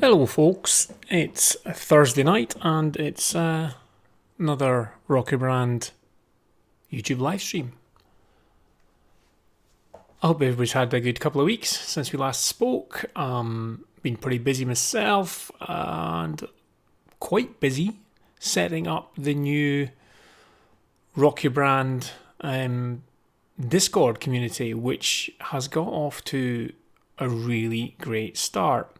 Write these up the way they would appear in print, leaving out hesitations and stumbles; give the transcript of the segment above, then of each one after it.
Hello, folks. It's Thursday night and it's another Rocky Brand YouTube live stream. I hope everybody's had a good couple of weeks since we last spoke. Been pretty busy myself and quite busy setting up the new Rocky Brand Discord community, which has got off to a really great start.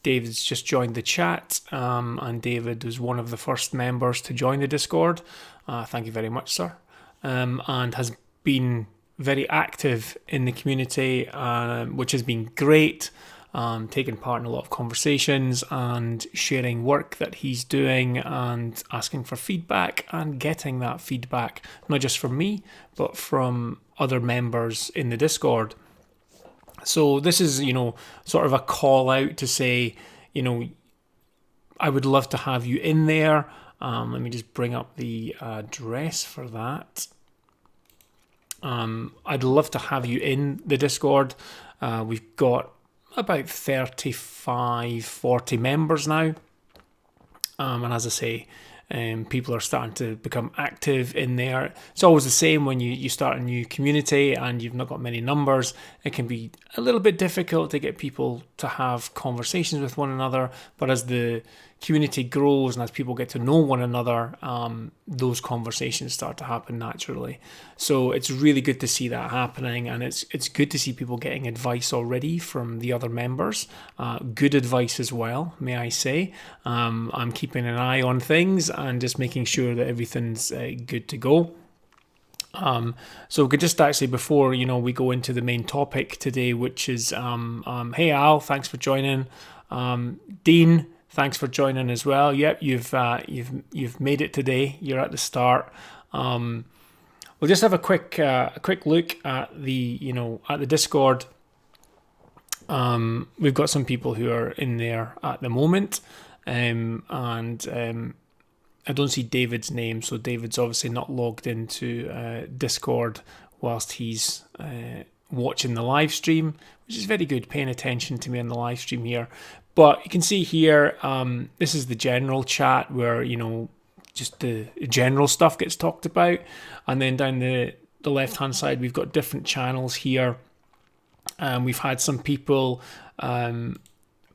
David's just joined the chat, and David was one of the first members to join the Discord. Thank you very much, sir. And has been very active in the community, which has been great. Taking part in a lot of conversations and sharing work that he's doing and asking for feedback and getting that feedback, not just from me, but from other members in the Discord. So this is, sort of a call out to say, I would love to have you in there. Let me just bring up the address for that. I'd love to have you in the Discord. We've got about 35, 40 members now. And as I say, people are starting to become active in there. It's always the same when you start a new community and you've not got many numbers. It can be a little bit difficult to get people to have conversations with one another. But as the community grows and as people get to know one another, those conversations start to happen naturally. So it's really good to see that happening, and it's good to see people getting advice already from the other members. Good advice as well, may I say. I'm keeping an eye on things and just making sure that everything's good to go. So we could just actually, before we go into the main topic today, which is hey Al, thanks for joining. Dean, thanks for joining as well. Yep, you've made it today. You're at the start. We'll just have a quick look at the Discord. We've got some people who are in there at the moment, and I don't see David's name, so David's obviously not logged into Discord whilst he's watching the live stream, which is very good, paying attention to me on the live stream here. But you can see here, this is the general chat where, just the general stuff gets talked about. And then down the left-hand side, we've got different channels here. We've had some people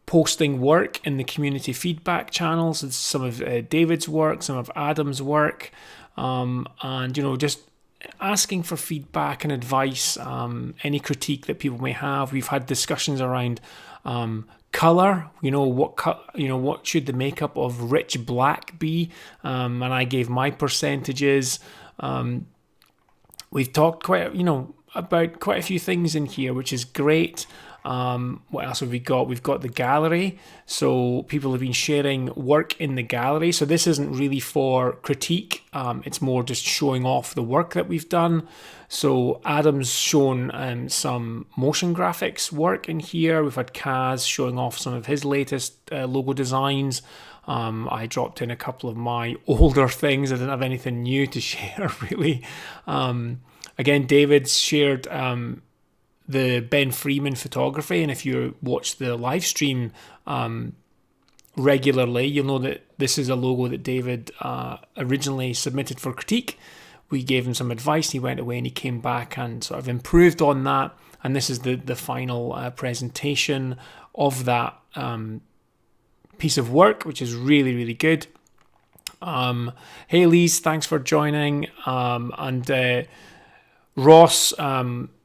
posting work in the community feedback channels. It's some of David's work, some of Adam's work, and just asking for feedback and advice, any critique that people may have. We've had discussions around color. What should the makeup of rich black be? And I gave my percentages. We've talked about quite a few things in here, which is great. What else have we got? We've got the gallery. So people have been sharing work in the gallery. So this isn't really for critique. It's more just showing off the work that we've done. So Adam's shown some motion graphics work in here. We've had Kaz showing off some of his latest logo designs. I dropped in a couple of my older things. I didn't have anything new to share, really. Again, David's shared the Ben Freeman photography, and if you watch the live stream regularly, you'll know that this is a logo that David originally submitted for critique. We gave him some advice, he went away and he came back and sort of improved on that, and this is the final presentation of that piece of work, which is really, really good. Hey Lise, thanks for joining. And Ross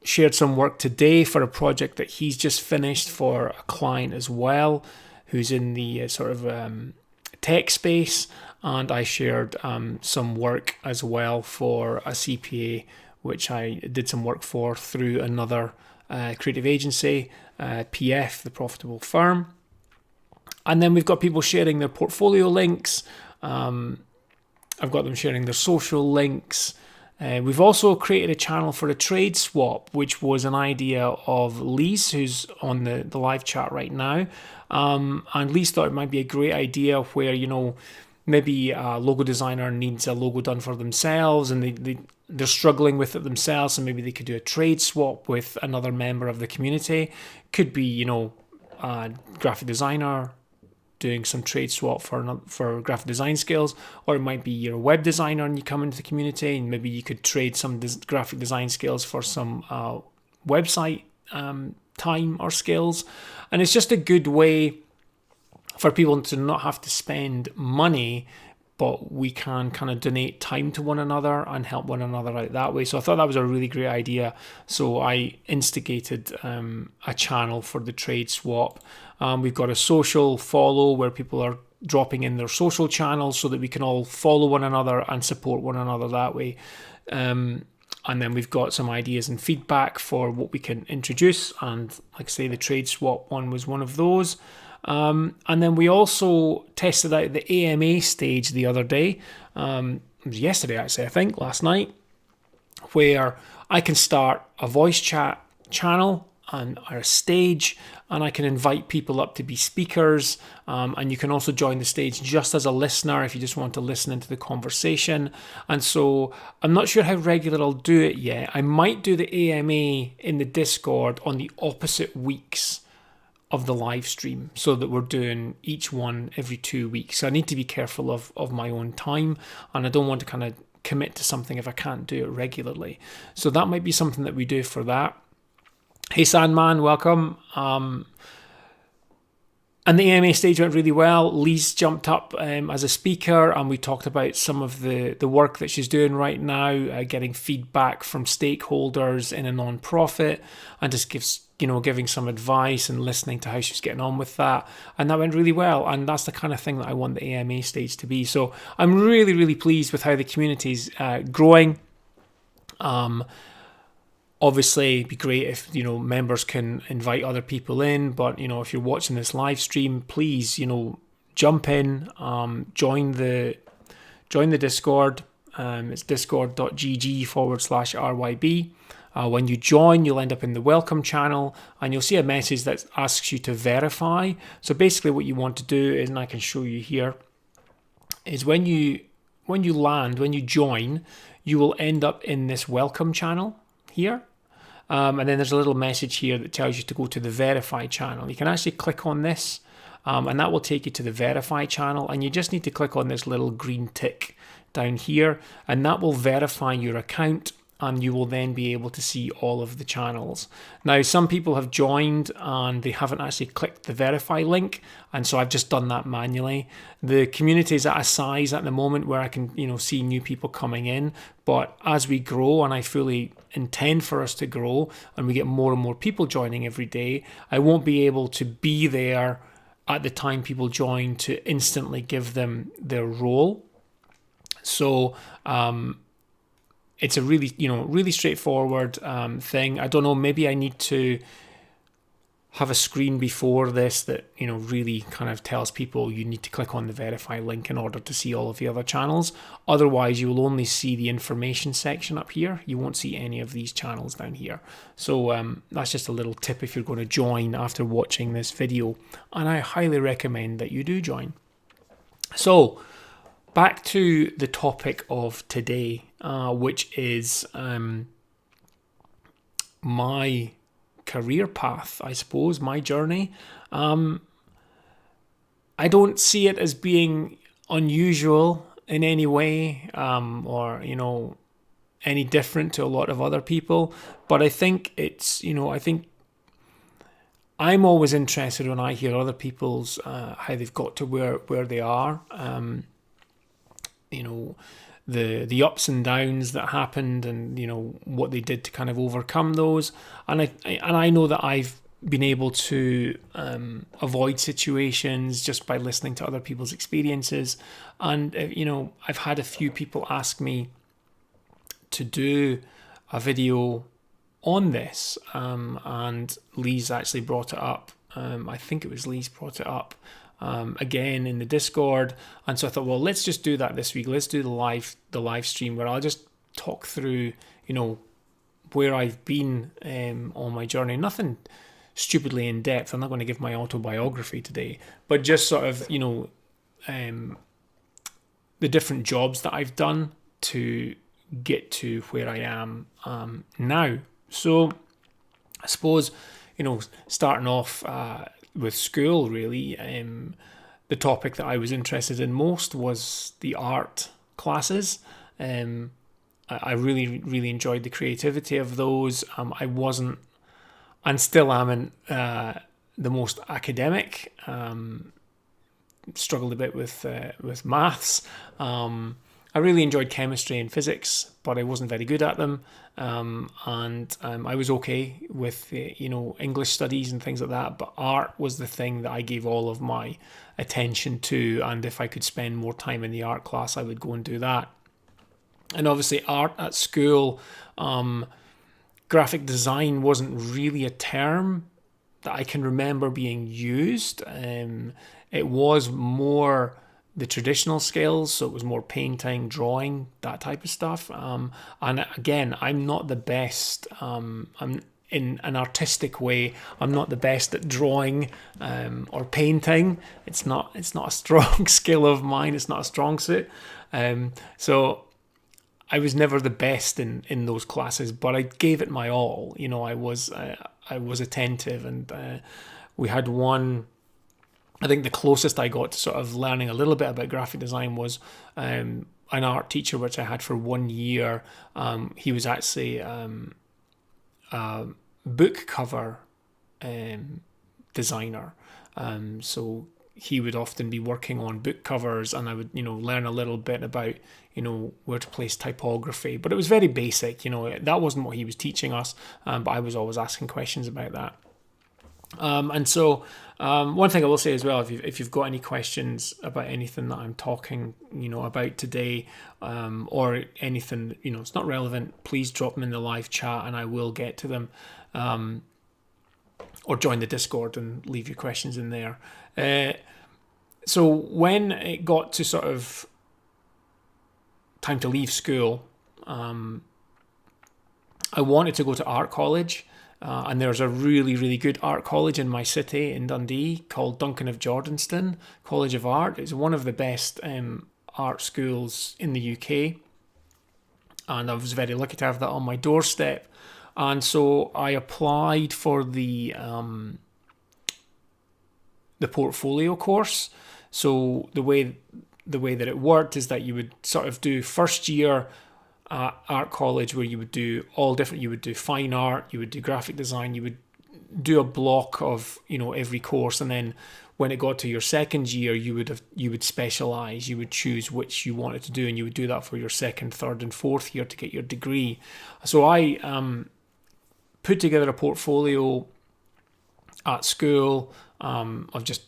shared some work today for a project that he's just finished for a client as well, who's in the sort of tech space. And I shared some work as well for a CPA, which I did some work for through another creative agency, PF, the Profitable Firm. And then we've got people sharing their portfolio links. I've got them sharing their social links. We've also created a channel for a trade swap, which was an idea of Lise, who's on the live chat right now. And Lise thought it might be a great idea where, maybe a logo designer needs a logo done for themselves and they're struggling with it themselves, and maybe they could do a trade swap with another member of the community. Could be, a graphic designer, doing some trade swap for graphic design skills, or it might be you're a web designer and you come into the community and maybe you could trade some graphic design skills for some website time or skills. And it's just a good way for people to not have to spend money, but we can kind of donate time to one another and help one another out that way. So I thought that was a really great idea. So I instigated a channel for the trade swap. We've got a social follow where people are dropping in their social channels so that we can all follow one another and support one another that way. And then we've got some ideas and feedback for what we can introduce. And like I say, the trade swap one was one of those. And then we also tested out the AMA stage the other day. It was yesterday, actually, I think, last night, where I can start a voice chat channel or a stage, and I can invite people up to be speakers. And you can also join the stage just as a listener if you just want to listen into the conversation. And so I'm not sure how regular I'll do it yet. I might do the AMA in the Discord on the opposite weeks of the live stream, so that we're doing each one every 2 weeks. So I need to be careful of my own time, and I don't want to kind of commit to something if I can't do it regularly. So that might be something that we do for that. Hey Sandman, welcome. And the AMA stage went really well. Lee's jumped up as a speaker, and we talked about some of the work that she's doing right now, getting feedback from stakeholders in a non-profit, and just giving some advice and listening to how she's getting on with that. And that went really well. And that's the kind of thing that I want the AMA stage to be. So I'm really, really pleased with how the community's growing. Obviously, it'd be great if, members can invite other people in. But, if you're watching this live stream, please, jump in, join the Discord. It's discord.gg/RYB. When you join, you'll end up in the welcome channel, and you'll see a message that asks you to verify. So basically what you want to do is, and I can show you here, is when you join, you will end up in this welcome channel here. And then there's a little message here that tells you to go to the verify channel. You can actually click on this, and that will take you to the verify channel. And you just need to click on this little green tick down here, and that will verify your account. And you will then be able to see all of the channels. Now, some people have joined and they haven't actually clicked the verify link, and so I've just done that manually. The community is at a size at the moment where I can, see new people coming in. But as we grow, and I fully intend for us to grow, and we get more and more people joining every day, I won't be able to be there at the time people join to instantly give them their role. So, it's a really straightforward thing. I don't know, maybe I need to have a screen before this that, really kind of tells people you need to click on the verify link in order to see all of the other channels. Otherwise, you will only see the information section up here. You won't see any of these channels down here. So that's just a little tip if you're going to join after watching this video. And I highly recommend that you do join. So, back to the topic of today, which is my career path, I suppose, my journey. I don't see it as being unusual in any way, or, any different to a lot of other people. But I think it's, I think I'm always interested when I hear other people's, how they've got to where they are. The ups and downs that happened, and what they did to kind of overcome those. And I know that I've been able to avoid situations just by listening to other people's experiences. And I've had a few people ask me to do a video on this, and Lee's actually brought it up. I think it was Lee's brought it up. Again in the Discord, and so I thought, well, let's just do that this week. Let's do the live stream where I'll just talk through, where I've been on my journey. Nothing stupidly in depth. I'm not going to give my autobiography today, but just sort of, the different jobs that I've done to get to where I am now. So I suppose, starting off with school, really, the topic that I was interested in most was the art classes. I really, really enjoyed the creativity of those. I wasn't, and still am, in the most academic. Struggled a bit with maths. I really enjoyed chemistry and physics, but I wasn't very good at them. And I was okay with English studies and things like that. But art was the thing that I gave all of my attention to. And if I could spend more time in the art class, I would go and do that. And obviously, art at school, graphic design wasn't really a term that I can remember being used. It was more the traditional skills, so it was more painting, drawing, that type of stuff. And again, I'm not the best. I'm in an artistic way. I'm not the best at drawing or painting. It's not a strong skill of mine. It's not a strong suit. So I was never the best in those classes, but I gave it my all. I was attentive, and we had one. I think the closest I got to sort of learning a little bit about graphic design was an art teacher, which I had for 1 year. He was actually a book cover designer. So he would often be working on book covers, and I would, learn a little bit about, where to place typography. But it was very basic, that wasn't what he was teaching us, but I was always asking questions about that. And so one thing I will say as well, if you've got any questions about anything that I'm talking, about today, or anything, it's not relevant, please drop them in the live chat and I will get to them. Or join the Discord and leave your questions in there. So when it got to sort of time to leave school, I wanted to go to art college. And there's a really, really good art college in my city in Dundee called Duncan of Jordanstone College of Art. It's one of the best art schools in the UK. And I was very lucky to have that on my doorstep. And so I applied for the portfolio course. So the way that it worked is that you would sort of do first year art college, where you would do all different. You would do fine art, you would do graphic design, you would do a block of every course, and then when it got to your second year, you would specialize. You would choose which you wanted to do, and you would do that for your second, third, and fourth year to get your degree. So I put together a portfolio at school of just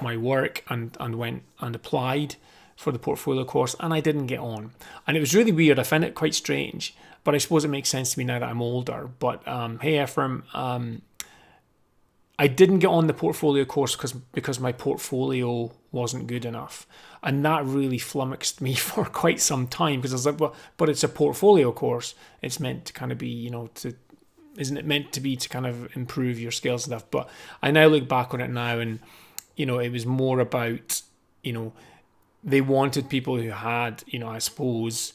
my work, and went and applied for the portfolio course, and I didn't get on. And it was really weird. I found it quite strange, but I suppose it makes sense to me now that I'm older. But hey, Ephraim, I didn't get on the portfolio course because my portfolio wasn't good enough. And that really flummoxed me for quite some time, because I was like, well, but it's a portfolio course. It's meant to kind of be, isn't it meant to be to kind of improve your skills and stuff? But I now look back on it now, and, it was more about, they wanted people who had, I suppose,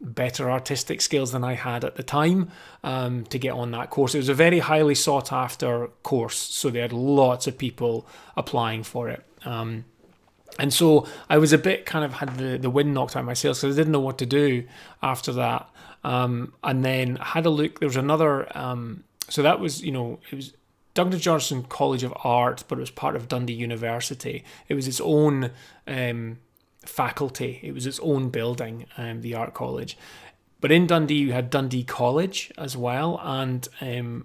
better artistic skills than I had at the time to get on that course. It was a very highly sought after course, so they had lots of people applying for it. And so I was a bit kind of had the wind knocked out of my sails, because I didn't know what to do after that. And then I had a look. There was another, so that was, it was Duncan Johnson College of Art, but it was part of Dundee University. It was its own faculty. It was its own building, the art college. But in Dundee, you had Dundee College as well. And I kind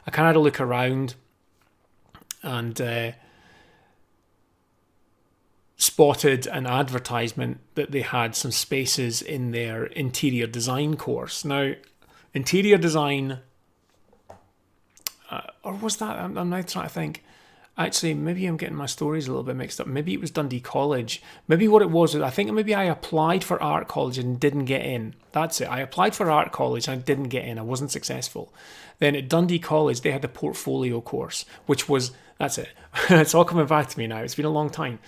of had a look around and spotted an advertisement that they had some spaces in their interior design course. Now, interior design... or was that? I'm now trying to think. Actually, maybe I'm getting my stories a little bit mixed up. Maybe it was Dundee College. Maybe what it was, I think maybe I applied for art college and didn't get in. That's it. I applied for art college and I didn't get in. I wasn't successful. Then at Dundee College, they had the portfolio course, which was, that's it. It's all coming back to me now. It's been a long time.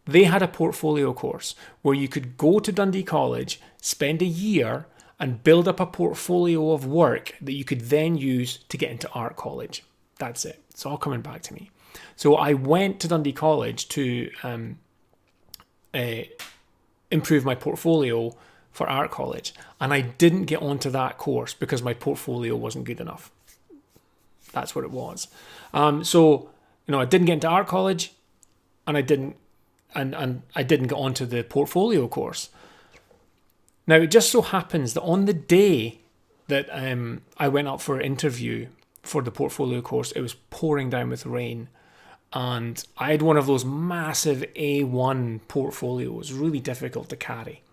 They had a portfolio course where you could go to Dundee College, spend a year, and build up a portfolio of work that you could then use to get into art college. That's it. It's all coming back to me. So I went to Dundee College to improve my portfolio for art college, and I didn't get onto that course because my portfolio wasn't good enough. That's what it was. So I didn't get into art college, and I didn't get onto the portfolio course. Now it just so happens that on the day that I went up for an interview for the portfolio course, it was pouring down with rain, and I had one of those massive A1 portfolios, really difficult to carry,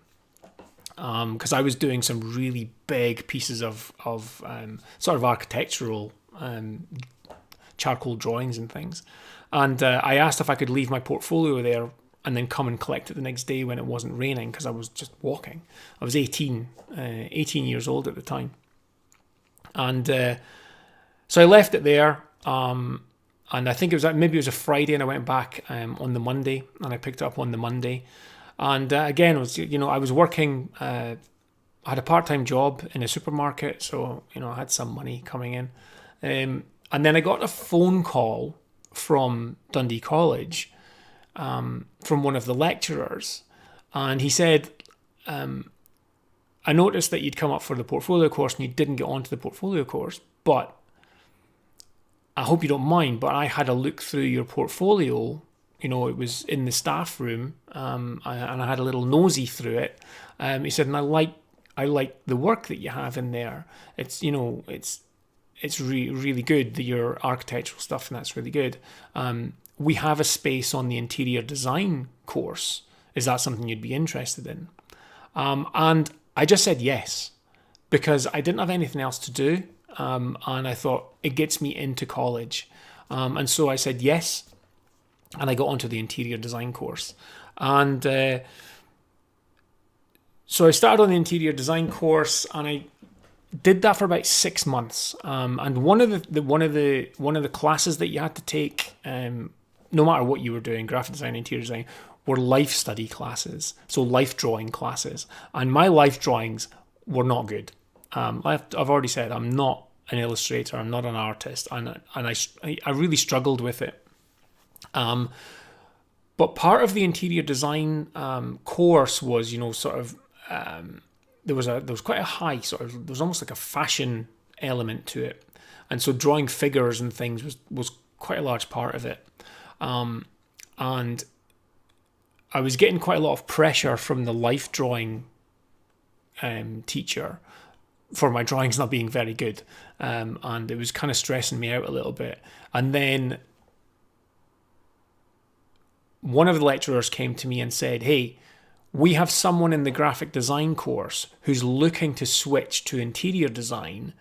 because I was doing some really big pieces of sort of architectural charcoal drawings and things. And I asked if I could leave my portfolio there and then come and collect it the next day when it wasn't raining, because I was just walking. I was 18 years old at the time. And so I left it there. And I think maybe it was a Friday, and I went back on the Monday, and I picked it up on the Monday. And again, it was, I was working, I had a part-time job in a supermarket, so, I had some money coming in. And then I got a phone call from Dundee College, from one of the lecturers. And he said, I noticed that you'd come up for the portfolio course and you didn't get onto the portfolio course, but I hope you don't mind, but I had a look through your portfolio. It was in the staff room, and I had a little nosy through it. He said, and I like the work that you have in there. It's really good, your architectural stuff, and that's really good. We have a space on the interior design course. Is that something you'd be interested in? And I just said yes, because I didn't have anything else to do. And I thought, it gets me into college. And so I said yes, and I got onto the interior design course. And so I started on the interior design course, and I did that for about 6 months. And one of the classes that you had to take, no matter what you were doing, graphic design, interior design, were life study classes, so life drawing classes. And my life drawings were not good. I've already said I'm not an illustrator, I'm not an artist, and I really struggled with it. But part of the interior design course was, sort of, there was quite a high sort of, there was almost like a fashion element to it, and so drawing figures and things was quite a large part of it. And I was getting quite a lot of pressure from the life drawing teacher for my drawings not being very good, and it was kind of stressing me out a little bit. And then one of the lecturers came to me and said, hey, we have someone in the graphic design course who's looking to switch to interior design.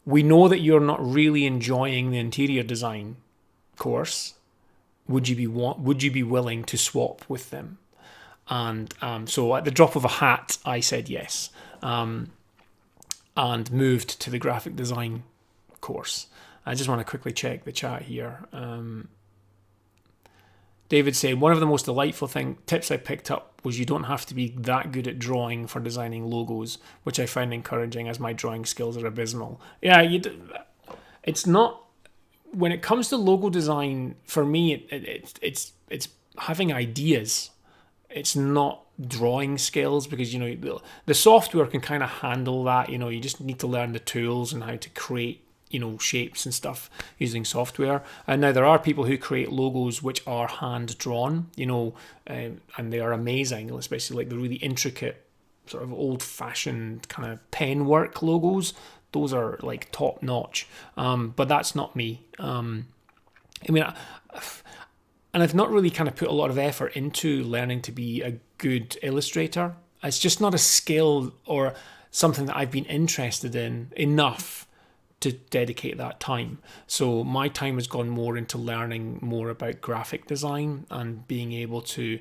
We know that you're not really enjoying the interior design course. Would you be willing to swap with them? And so at the drop of a hat, I said yes, and moved to the graphic design course. I just want to quickly check the chat here. David said, one of the most delightful tips I picked up was you don't have to be that good at drawing for designing logos, which I found encouraging as my drawing skills are abysmal. Yeah, it's not, when it comes to logo design, for me, it's having ideas. It's not drawing skills, because, the software can kind of handle that. You just need to learn the tools and how to create, shapes and stuff using software. And now there are people who create logos which are hand drawn, and they are amazing, especially like the really intricate sort of old fashioned kind of pen work logos. Those are like top notch. But that's not me. And I've not really kind of put a lot of effort into learning to be a good illustrator. It's just not a skill or something that I've been interested in enough to dedicate that time. So my time has gone more into learning more about graphic design and being able to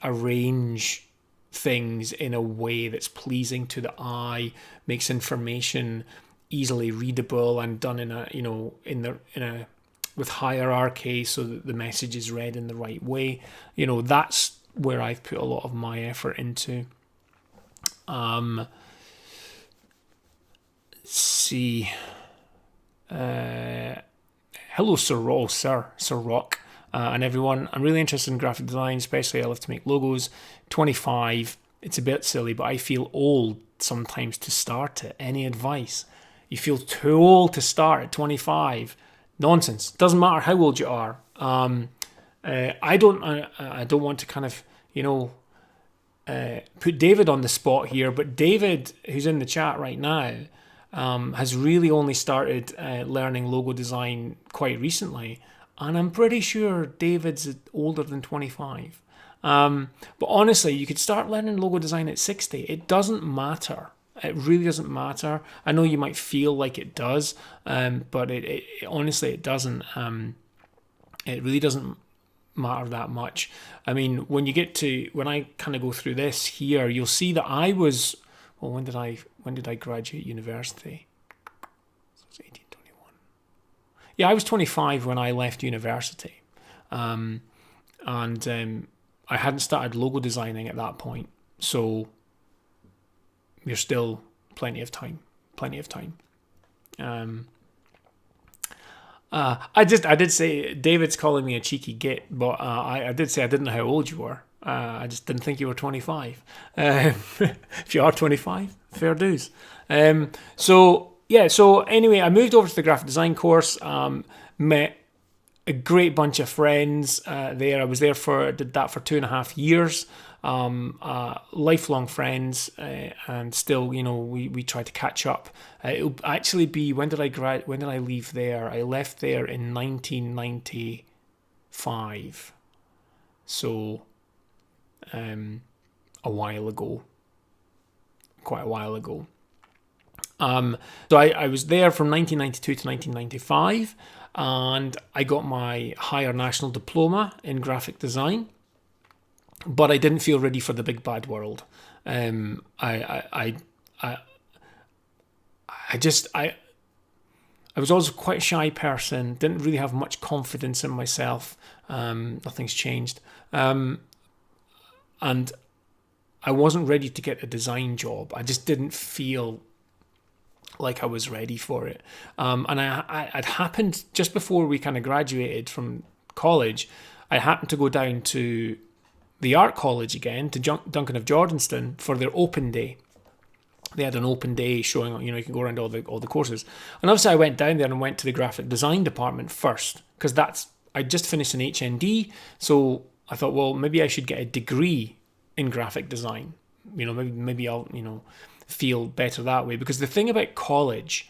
arrange things in a way that's pleasing to the eye, makes information easily readable and done in a with hierarchy, so that the message is read in the right way. That's where I've put a lot of my effort into. hello, Sir Rock, and everyone. I'm really interested in graphic design, especially I love to make logos. 25. It's a bit silly, but I feel old sometimes to start it. Any advice? You feel too old to start at 25. Nonsense. Doesn't matter how old you are. I don't want to kind of, put David on the spot here, but David, who's in the chat right now, has really only started learning logo design quite recently, and I'm pretty sure David's older than 25. But honestly, you could start learning logo design at 60. It doesn't matter. It really doesn't matter. I know you might feel like it does, but it honestly, it doesn't. It really doesn't matter that much. I mean, when I kind of go through this here, you'll see that I was, well, when did I graduate university? So it's 18, 21. Yeah, I was 25 when I left university. And I hadn't started logo designing at that point. So there's still plenty of time. I did say David's calling me a cheeky git, but I did say I didn't know how old you were. I just didn't think you were 25. If you are 25, fair dues. So anyway, I moved over to the graphic design course, met a great bunch of friends there. I was there did that for 2.5 years. Lifelong friends, and still, we try to catch up. It'll actually be, when did I leave there? I left there in 1995. So, quite a while ago. So I was there from 1992 to 1995, and I got my higher national diploma in graphic design. But I didn't feel ready for the big bad world. I was also quite a shy person. Didn't really have much confidence in myself. Nothing's changed, and I wasn't ready to get a design job. I just didn't feel like I was ready for it. And I'd happened just before we kind of graduated from college. I happened to go down to the art college again, to Duncan of Jordanston, for their open day. They had an open day showing, you can go around all the courses. And obviously I went down there and went to the graphic design department first, because I just finished an HND, so I thought, well, maybe I should get a degree in graphic design. Maybe I'll, feel better that way. Because the thing about college,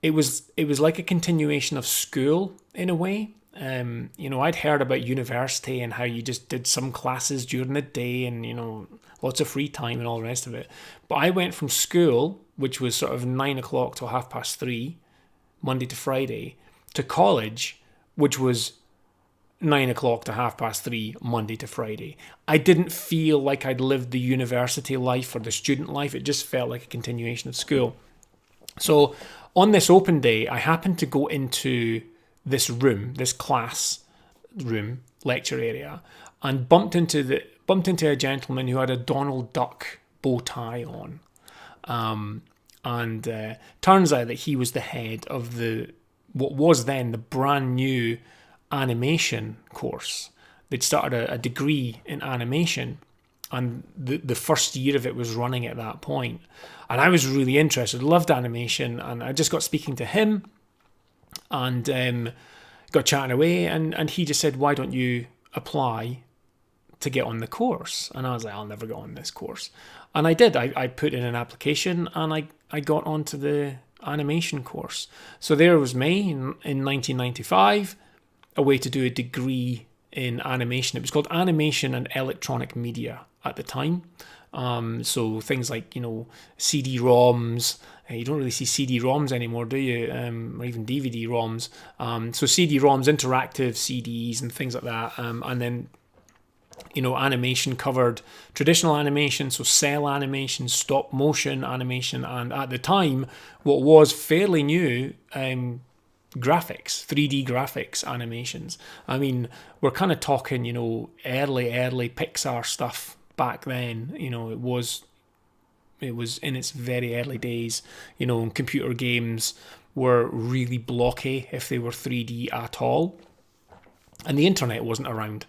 it was like a continuation of school in a way. I'd heard about university and how you just did some classes during the day and, lots of free time and all the rest of it. But I went from school, which was sort of 9 o'clock till 3:30, Monday to Friday, to college, which was 9 o'clock to 3:30, Monday to Friday. I didn't feel like I'd lived the university life or the student life. It just felt like a continuation of school. So on this open day, I happened to go into this class room, lecture area, and bumped into a gentleman who had a Donald Duck bow tie on. And turns out that he was the head of what was then the brand new animation course. They'd started a degree in animation, and the first year of it was running at that point. And I was really interested, loved animation, and I just got speaking to him, and got chatting away, and he just said, why don't you apply to get on the course? And I was like, I'll never get on this course. And I did. I put in an application, and I got onto the animation course. So there was me in 1995, away to do a degree in animation. It was called Animation and Electronic Media at the time. So things like, CD-ROMs. You don't really see CD-ROMs anymore, do you? Or even DVD-ROMs. So CD-ROMs, interactive CDs and things like that. And then, animation covered traditional animation, so cell animation, stop motion animation, and at the time, what was fairly new, graphics, 3D graphics animations. I mean, we're kind of talking, early Pixar stuff back then. It was in its very early days, in computer games, were really blocky if they were 3D at all. And the internet wasn't around.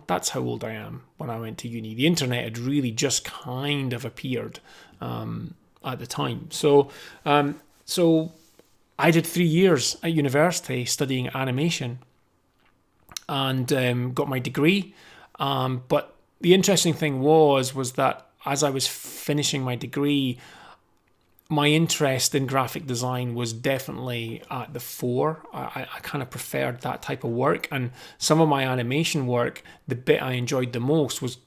That's how old I am when I went to uni. The internet had really just kind of appeared at the time. So I did 3 years at university studying animation and got my degree. But the interesting thing was that as I was finishing my degree, my interest in graphic design was definitely at the fore. I kind of preferred that type of work, and some of my animation work, the bit I enjoyed the most was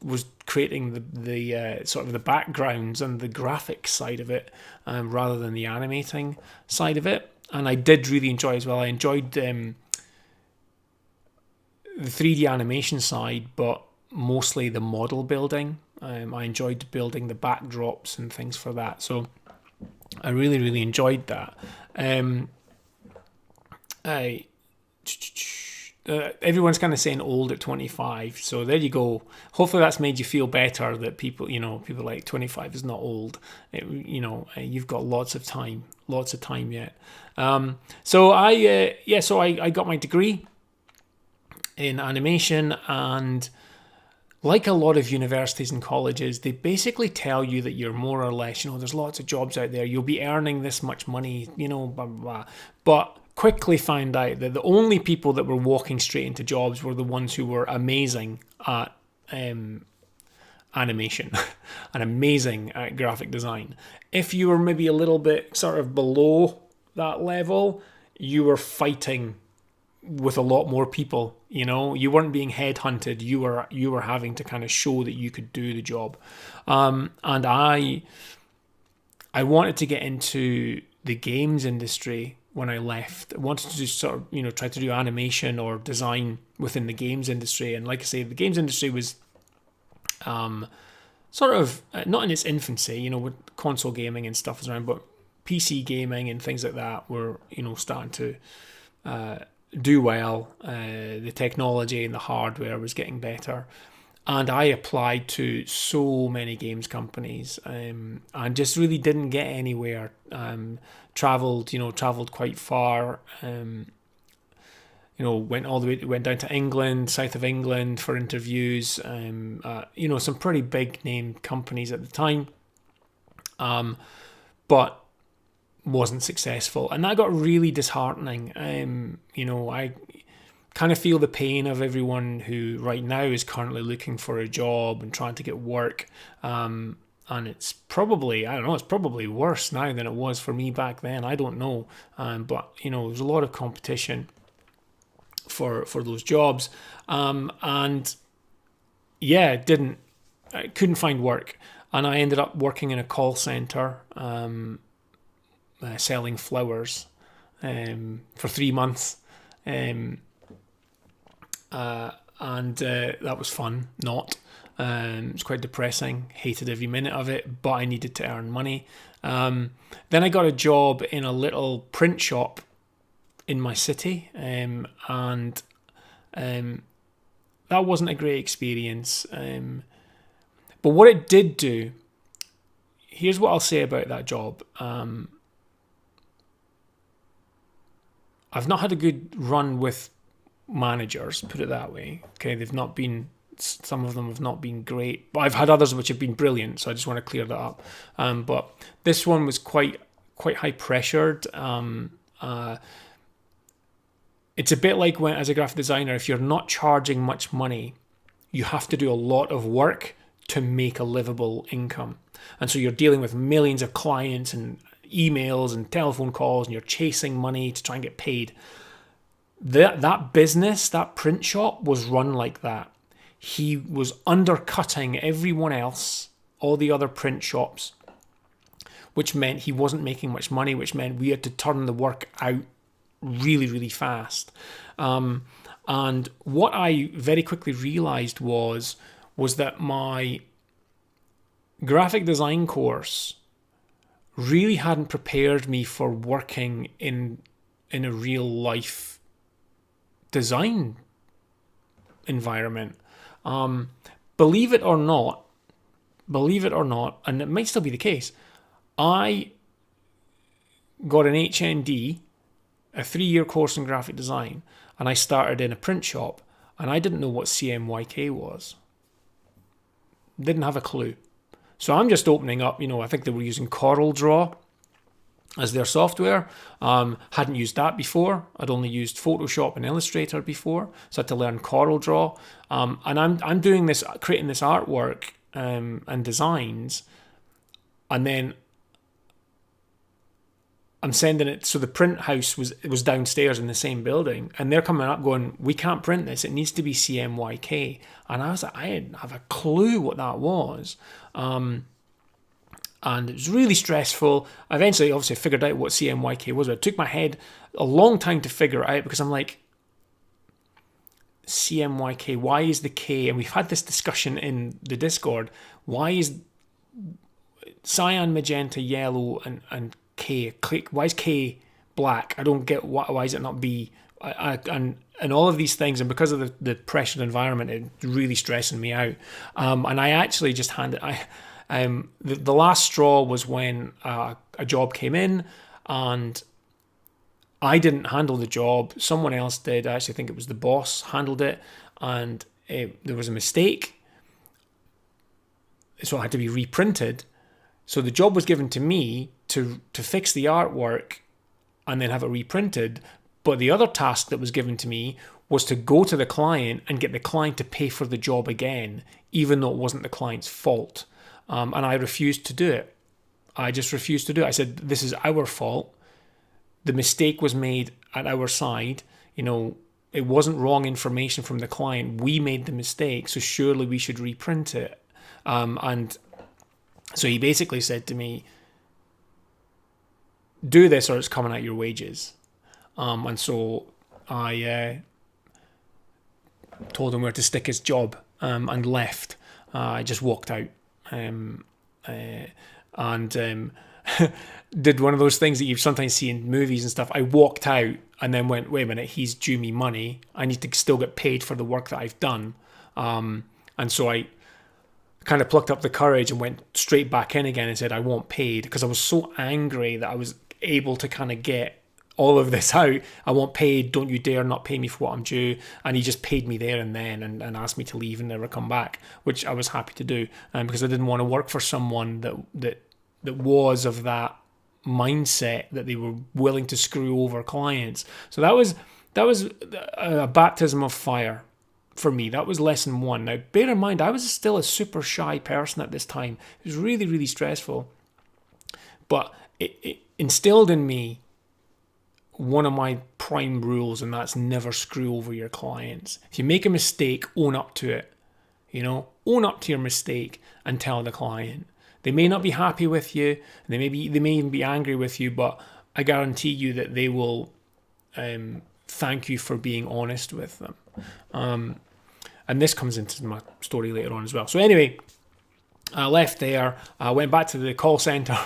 creating the sort of the backgrounds and the graphic side of it, rather than the animating side of it. And I did really enjoy as well. I enjoyed the 3D animation side, but mostly the model building. I enjoyed building the backdrops and things for that. So I really, really enjoyed that. Everyone's kind of saying old at 25, so there you go. Hopefully that's made you feel better that people like 25 is not old. You've got lots of time yet. So I got my degree in animation, and like a lot of universities and colleges, they basically tell you that you're more or less, there's lots of jobs out there, you'll be earning this much money, blah, blah, blah. But quickly found out that the only people that were walking straight into jobs were the ones who were amazing at animation and amazing at graphic design. If you were maybe a little bit sort of below that level, you were fighting with a lot more people. You weren't being headhunted. You were having to kind of show that you could do the job. And I wanted to get into the games industry when I left. I wanted to just sort of try to do animation or design within the games industry. And like I say, the games industry was sort of not in its infancy. With console gaming and stuff was around, but PC gaming and things like that were starting to do well. The technology and the hardware was getting better, and I applied to so many games companies and just really didn't get anywhere. Traveled quite far. Went down to England, south of England for interviews. Some pretty big name companies at the time, but wasn't successful, and that got really disheartening. I kind of feel the pain of everyone who right now is currently looking for a job and trying to get work, and it's probably worse now than it was for me back then. I don't know, but there's a lot of competition for those jobs, and I couldn't find work, and I ended up working in a call center. Selling flowers for 3 months, and that was fun. It was quite depressing. Hated every minute of it, but I needed to earn money. Then I got a job in a little print shop in my city, and that wasn't a great experience. But what it did do, here's what I'll say about that job. I've not had a good run with managers, put it that way. Okay, some of them have not been great, but I've had others which have been brilliant, so I just want to clear that up. But this one was quite high pressured. It's a bit like when, as a graphic designer, if you're not charging much money, you have to do a lot of work to make a livable income. And so you're dealing with millions of clients and emails and telephone calls, and you're chasing money to try and get paid. That business, that print shop, was run like that. He was undercutting everyone else, all the other print shops, which meant he wasn't making much money, which meant we had to turn the work out really, really fast. And what I very quickly realized was that my graphic design course really hadn't prepared me for working in a real life design environment. Believe it or not, and it might still be the case, I got an HND, a 3-year course in graphic design, and I started in a print shop, and I didn't know what CMYK was. Didn't have a clue. So I'm just opening up, I think they were using CorelDRAW as their software. Hadn't used that before. I'd only used Photoshop and Illustrator before, so I had to learn CorelDRAW. And I'm doing this, creating this artwork and designs, and then I'm sending it. So the print house was downstairs in the same building, and they're coming up going, "We can't print this. It needs to be CMYK." And I was like, I didn't have a clue what that was. And it was really stressful. I eventually, obviously, figured out what CMYK was. But it took my head a long time to figure it out, because I'm like, CMYK, why is the K? And we've had this discussion in the Discord. Why is cyan, magenta, yellow, and K? Why is K black? I don't get why is it not B? And all of these things, and because of the pressured environment, it's really stressing me out. And I actually just handed. The last straw was when a job came in, and I didn't handle the job. Someone else did. I actually think it was the boss handled it, and there was a mistake, so it had to be reprinted. So the job was given to me to fix the artwork and then have it reprinted. But the other task that was given to me was to go to the client and get the client to pay for the job again, even though it wasn't the client's fault. And I refused to do it. I just refused to do it. I said, this is our fault. The mistake was made at our side. It wasn't wrong information from the client. We made the mistake, so surely we should reprint it. And so he basically said to me, do this or it's coming out your wages. And so I told him where to stick his job and left. I just walked out. And did one of those things that you sometimes see in movies and stuff. I walked out and then went, wait a minute, he's due me money. I need to still get paid for the work that I've done. And so I kind of plucked up the courage and went straight back in again and said, I want paid, because I was so angry that I was able to kind of get all of this out. I want paid. Don't you dare not pay me for what I'm due. And he just paid me there and then and asked me to leave and never come back, which I was happy to do, because I didn't want to work for someone that was of that mindset that they were willing to screw over clients. So that was a baptism of fire for me. That was lesson one. Now, bear in mind, I was still a super shy person at this time. It was really, really stressful. But it instilled in me one of my prime rules, and that's never screw over your clients. If you make a mistake, own up to it. Own up to your mistake and tell the client. They may not be happy with you. They may even be angry with you, but I guarantee you that they will thank you for being honest with them. And this comes into my story later on as well. So anyway, I left there. I went back to the call center,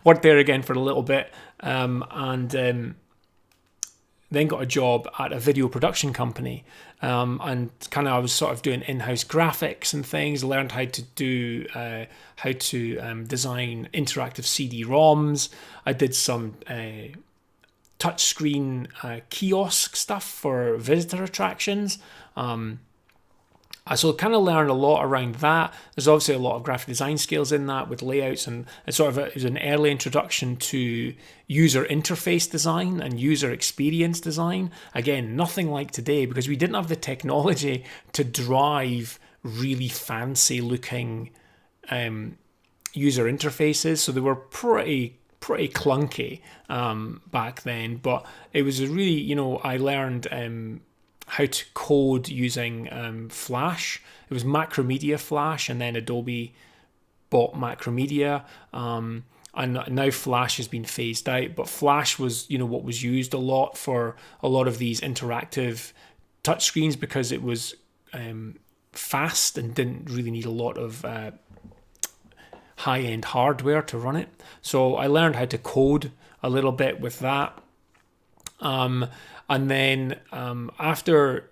worked there again for a little bit, and then got a job at a video production company. And kind of I was sort of doing in-house graphics and things. Learned how to do design interactive CD-ROMs. I did some touchscreen kiosk stuff for visitor attractions. So I kind of learned a lot around that. There's obviously a lot of graphic design skills in that with layouts, and it was an early introduction to user interface design and user experience design. Again, nothing like today, because we didn't have the technology to drive really fancy looking user interfaces. So they were pretty clunky back then, but it was a really, I learned how to code using Flash. It was Macromedia Flash, and then Adobe bought Macromedia. And now Flash has been phased out, but Flash was, what was used a lot for a lot of these interactive touchscreens, because it was fast and didn't really need a lot of high-end hardware to run it. So I learned how to code a little bit with that. And then after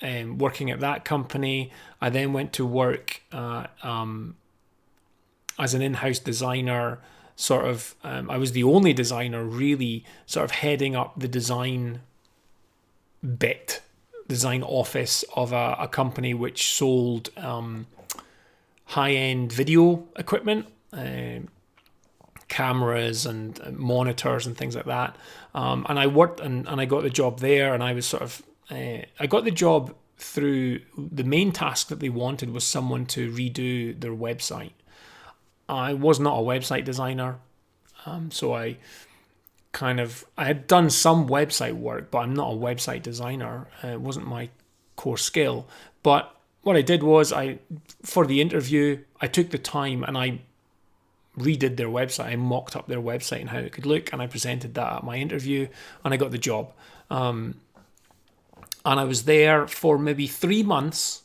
working at that company, I then went to work as an in-house designer I was the only designer really sort of heading up the design office of a company which sold high-end video equipment, cameras and monitors and things like that. And I worked and I got the job there, and I was I got the job through the main task that they wanted was someone to redo their website. I was not a website designer, so I had done some website work, but I'm not a website designer. It wasn't my core skill. But what I did was for the interview, I took the time and I redid their website. I mocked up their website and how it could look, and I presented that at my interview, and I got the job. And I was there for maybe 3 months,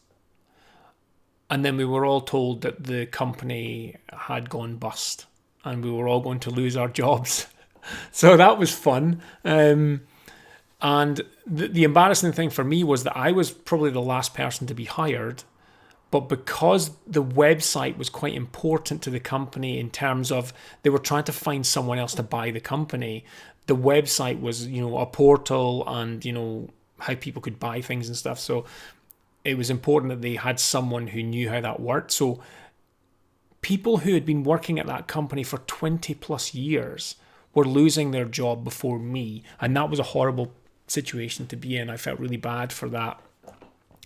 and then we were all told that the company had gone bust, and we were all going to lose our jobs. So that was fun. And the embarrassing thing for me was that I was probably the last person to be hired, but because the website was quite important to the company in terms of they were trying to find someone else to buy the company, the website was, a portal and, how people could buy things and stuff. So it was important that they had someone who knew how that worked. So people who had been working at that company for 20 plus years were losing their job before me. And that was a horrible situation to be in. I felt really bad for that.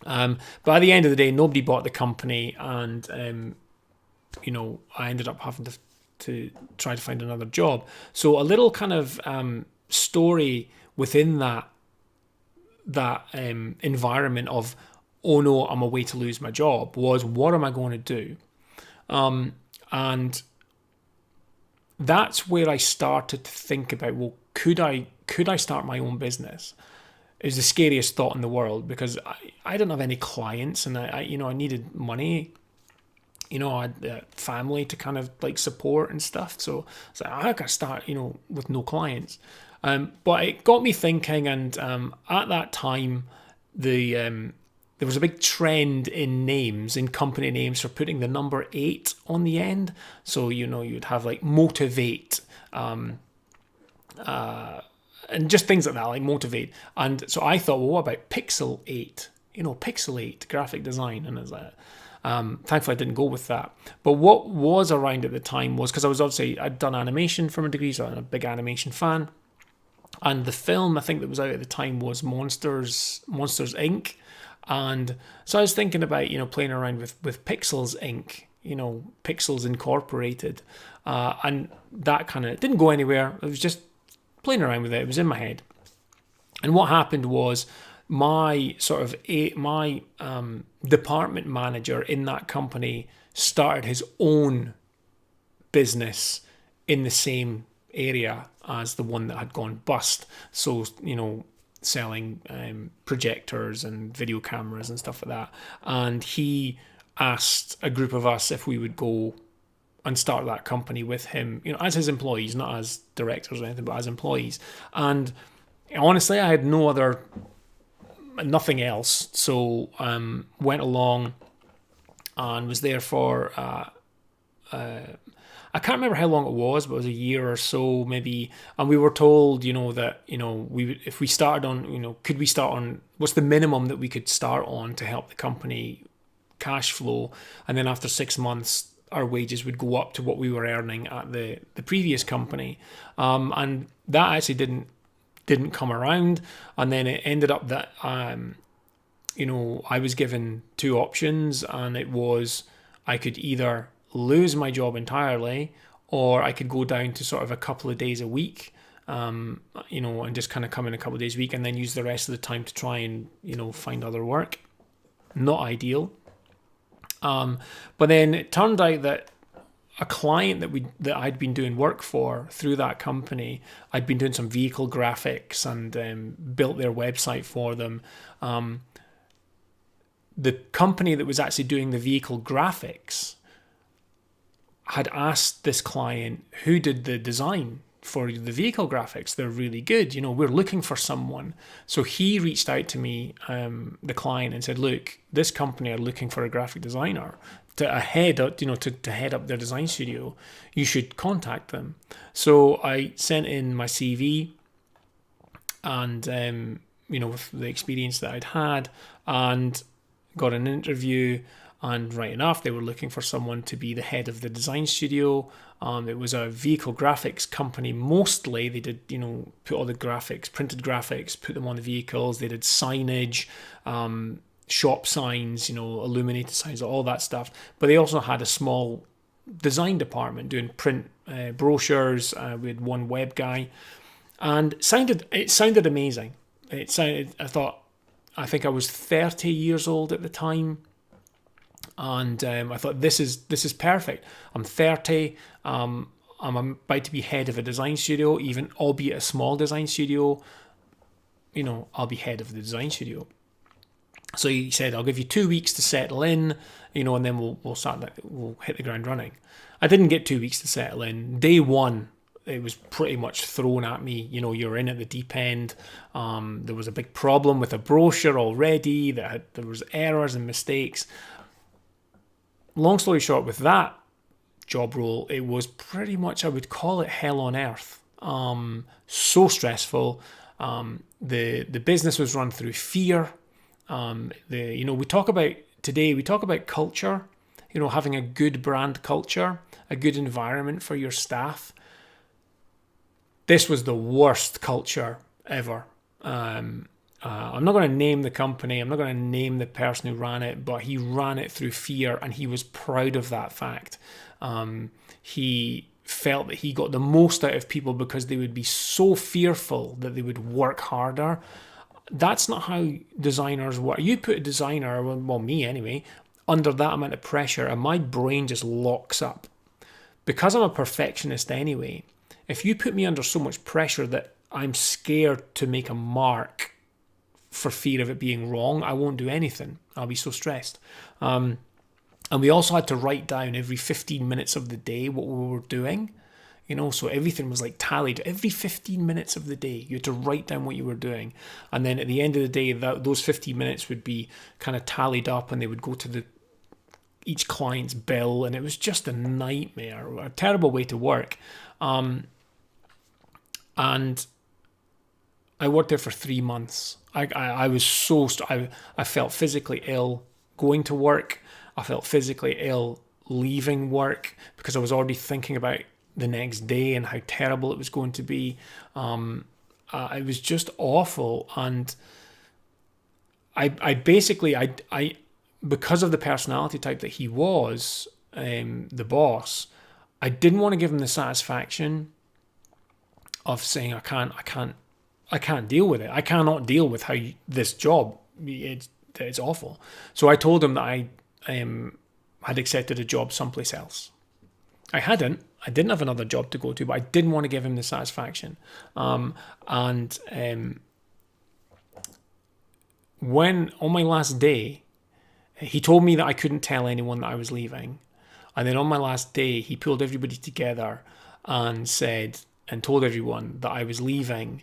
But at the end of the day, nobody bought the company, and I ended up having to try to find another job. So a little kind of story within that environment of, oh no, I'm away to lose my job, was what am I going to do? And that's where I started to think about, well, could I start my own business? It was the scariest thought in the world, because I don't have any clients, and I needed money. I had a family to kind of like support and stuff. So I was like, I got to start, with no clients. But it got me thinking, and at that time, there was a big trend in company names for putting the number 8 on the end. So, you'd have like Motivate, and just things like that, like Motivate. And so I thought, well, what about Pixel 8? Pixel 8 graphic design. And I was like, thankfully I didn't go with that. But what was around at the time was, because I'd done animation from a degree, so I'm a big animation fan. And the film I think that was out at the time was Monsters Inc. And so I was thinking about, playing around with Pixels Inc., Pixels Incorporated. And that kind of didn't go anywhere. It was just playing around with it. It was in my head. And what happened was my department manager in that company started his own business in the same area as the one that had gone bust. So, selling projectors and video cameras and stuff like that. And he asked a group of us if we would go and start that company with him, as his employees, not as directors or anything, but as employees. And honestly, I had nothing else. So went along and was there for, I can't remember how long it was, but it was a year or so maybe. And we were told, that, if we started on, could we start on, what's the minimum that we could start on to help the company cash flow? And then after 6 months, our wages would go up to what we were earning at the previous company. And that actually didn't come around. And then it ended up that, I was given 2 options, and it was, I could either lose my job entirely, or I could go down to sort of a couple of days a week, and just kind of come in a couple of days a week and then use the rest of the time to try and, find other work. Not ideal. But then it turned out that a client that I'd been doing work for through that company, I'd been doing some vehicle graphics and built their website for them. The company that was actually doing the vehicle graphics had asked this client, who did the design for the vehicle graphics? They're really good. We're looking for someone. So he reached out to me, the client, and said, look, this company are looking for a graphic designer. to head up their design studio, you should contact them. So I sent in my CV and with the experience that I'd had, and got an interview. And right enough, they were looking for someone to be the head of the design studio. It was a vehicle graphics company mostly. They did, put all the graphics, printed graphics, put them on the vehicles. They did signage, shop signs, illuminated signs, all that stuff. But they also had a small design department doing print brochures. We had one web guy, and it sounded amazing. I think I was 30 years old at the time. And I thought, this is perfect. I'm 30. I'm about to be head of a design studio, even albeit a small design studio. I'll be head of the design studio. So he said, I'll give you 2 weeks to settle in, and then we'll hit the ground running. I didn't get 2 weeks to settle in. Day one, it was pretty much thrown at me. You're in at the deep end. There was a big problem with a brochure already. There was errors and mistakes. Long story short, with that job role, it was pretty much, I would call it hell on earth. So stressful. The business was run through fear. We talk about culture, having a good brand culture, a good environment for your staff. This was the worst culture ever. I'm not going to name the company. I'm not going to name the person who ran it, but he ran it through fear, and he was proud of that fact. He felt that he got the most out of people because they would be so fearful that they would work harder. That's not how designers work. You put a designer, well, me anyway, under that amount of pressure, and my brain just locks up. Because I'm a perfectionist anyway, if you put me under so much pressure that I'm scared to make a mark for fear of it being wrong, I won't do anything. I'll be so stressed. And we also had to write down every 15 minutes of the day what we were doing. So everything was like tallied. Every 15 minutes of the day, you had to write down what you were doing. And then at the end of the day, those 15 minutes would be kind of tallied up, and they would go to each client's bill. And it was just a nightmare, a terrible way to work. And I worked there for 3 months. I was I felt physically ill going to work. I felt physically ill leaving work because I was already thinking about the next day and how terrible it was going to be. It was just awful. And I basically, because of the personality type that he was, the boss, I didn't want to give him the satisfaction of saying, I can't deal with it. I cannot deal with how this job, it's awful. So I told him that I had accepted a job someplace else. I didn't have another job to go to, but I didn't want to give him the satisfaction. When on my last day, he told me that I couldn't tell anyone that I was leaving. And then on my last day, he pulled everybody together and told everyone that I was leaving.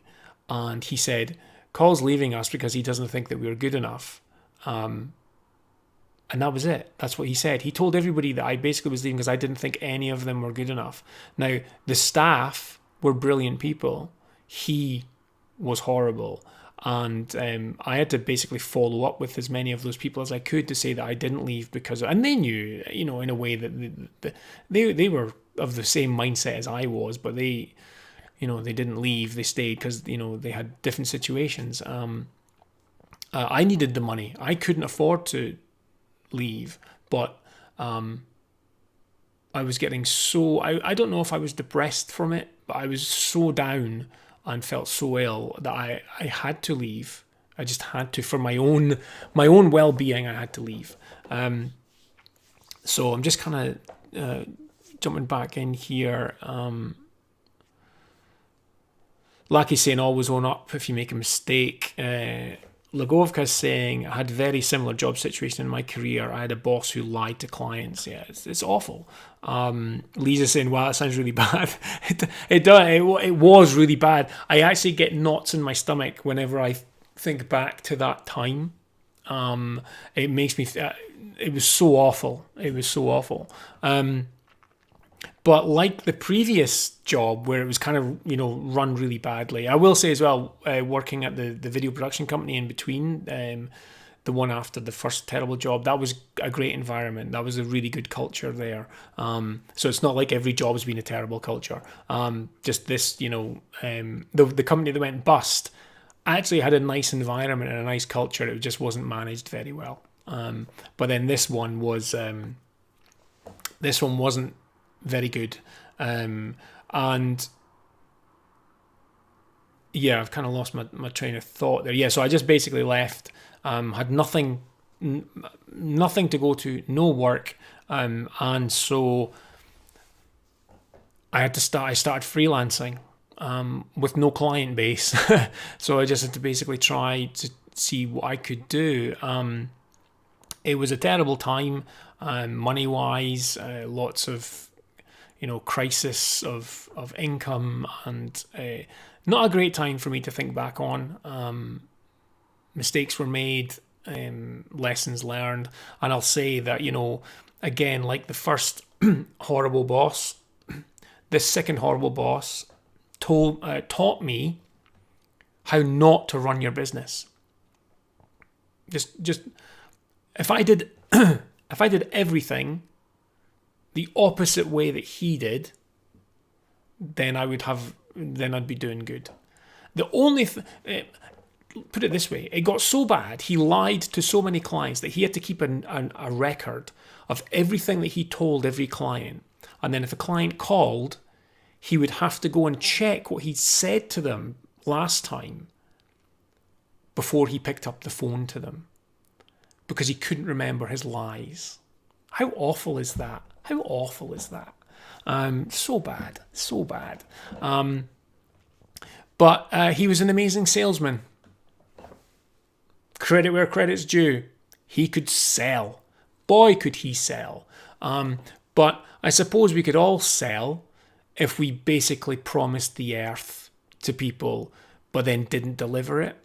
And he said, Cole's leaving us because he doesn't think that we were good enough. And that was it. That's what he said. He told everybody that I basically was leaving because I didn't think any of them were good enough. Now, the staff were brilliant people. He was horrible. And I had to basically follow up with as many of those people as I could to say that I didn't leave because... And they knew, in a way that they were of the same mindset as I was, but they didn't leave. They stayed because, they had different situations. I needed the money. I couldn't afford to leave, but I was getting so... I don't know if I was depressed from it, but I was so down and felt so ill that I had to leave. I just had to. For my own well-being, I had to leave. So I'm just kind of jumping back in here. Like he's saying, always own up if you make a mistake. Lagovka's saying, I had a very similar job situation in my career. I had a boss who lied to clients. Yeah, it's awful. Lisa's saying, wow, that sounds really bad. It was really bad. I actually get knots in my stomach whenever I think back to that time. It makes me. It was so awful. It was so awful. But like the previous job where it was kind of, run really badly, I will say as well, working at the video production company in between, the one after the first terrible job, that was a great environment. That was a really good culture there. So it's not like every job has been a terrible culture. Just this, the company that went bust actually had a nice environment and a nice culture. It just wasn't managed very well. But then this one wasn't very good. And yeah, I've kind of lost my train of thought there. Yeah, so I just basically left, had nothing to go to, no work. And so I started freelancing with no client base. So I just had to basically try to see what I could do. It was a terrible time, money-wise, lots of crisis of income, and not a great time for me to think back on. Mistakes were made, lessons learned, and I'll say that, again, like the first horrible boss, this second horrible boss taught me how not to run your business. Just if I did everything the opposite way that he did, then I'd be doing good. The only put it this way, it got so bad, he lied to so many clients that he had to keep a record of everything that he told every client. And then if a client called, he would have to go and check what he'd said to them last time before he picked up the phone to them, because he couldn't remember his lies. How awful is that? How awful is that? So bad. But he was an amazing salesman. Credit where credit's due. He could sell. Boy, could he sell. But I suppose we could all sell if we basically promised the earth to people, but then didn't deliver it.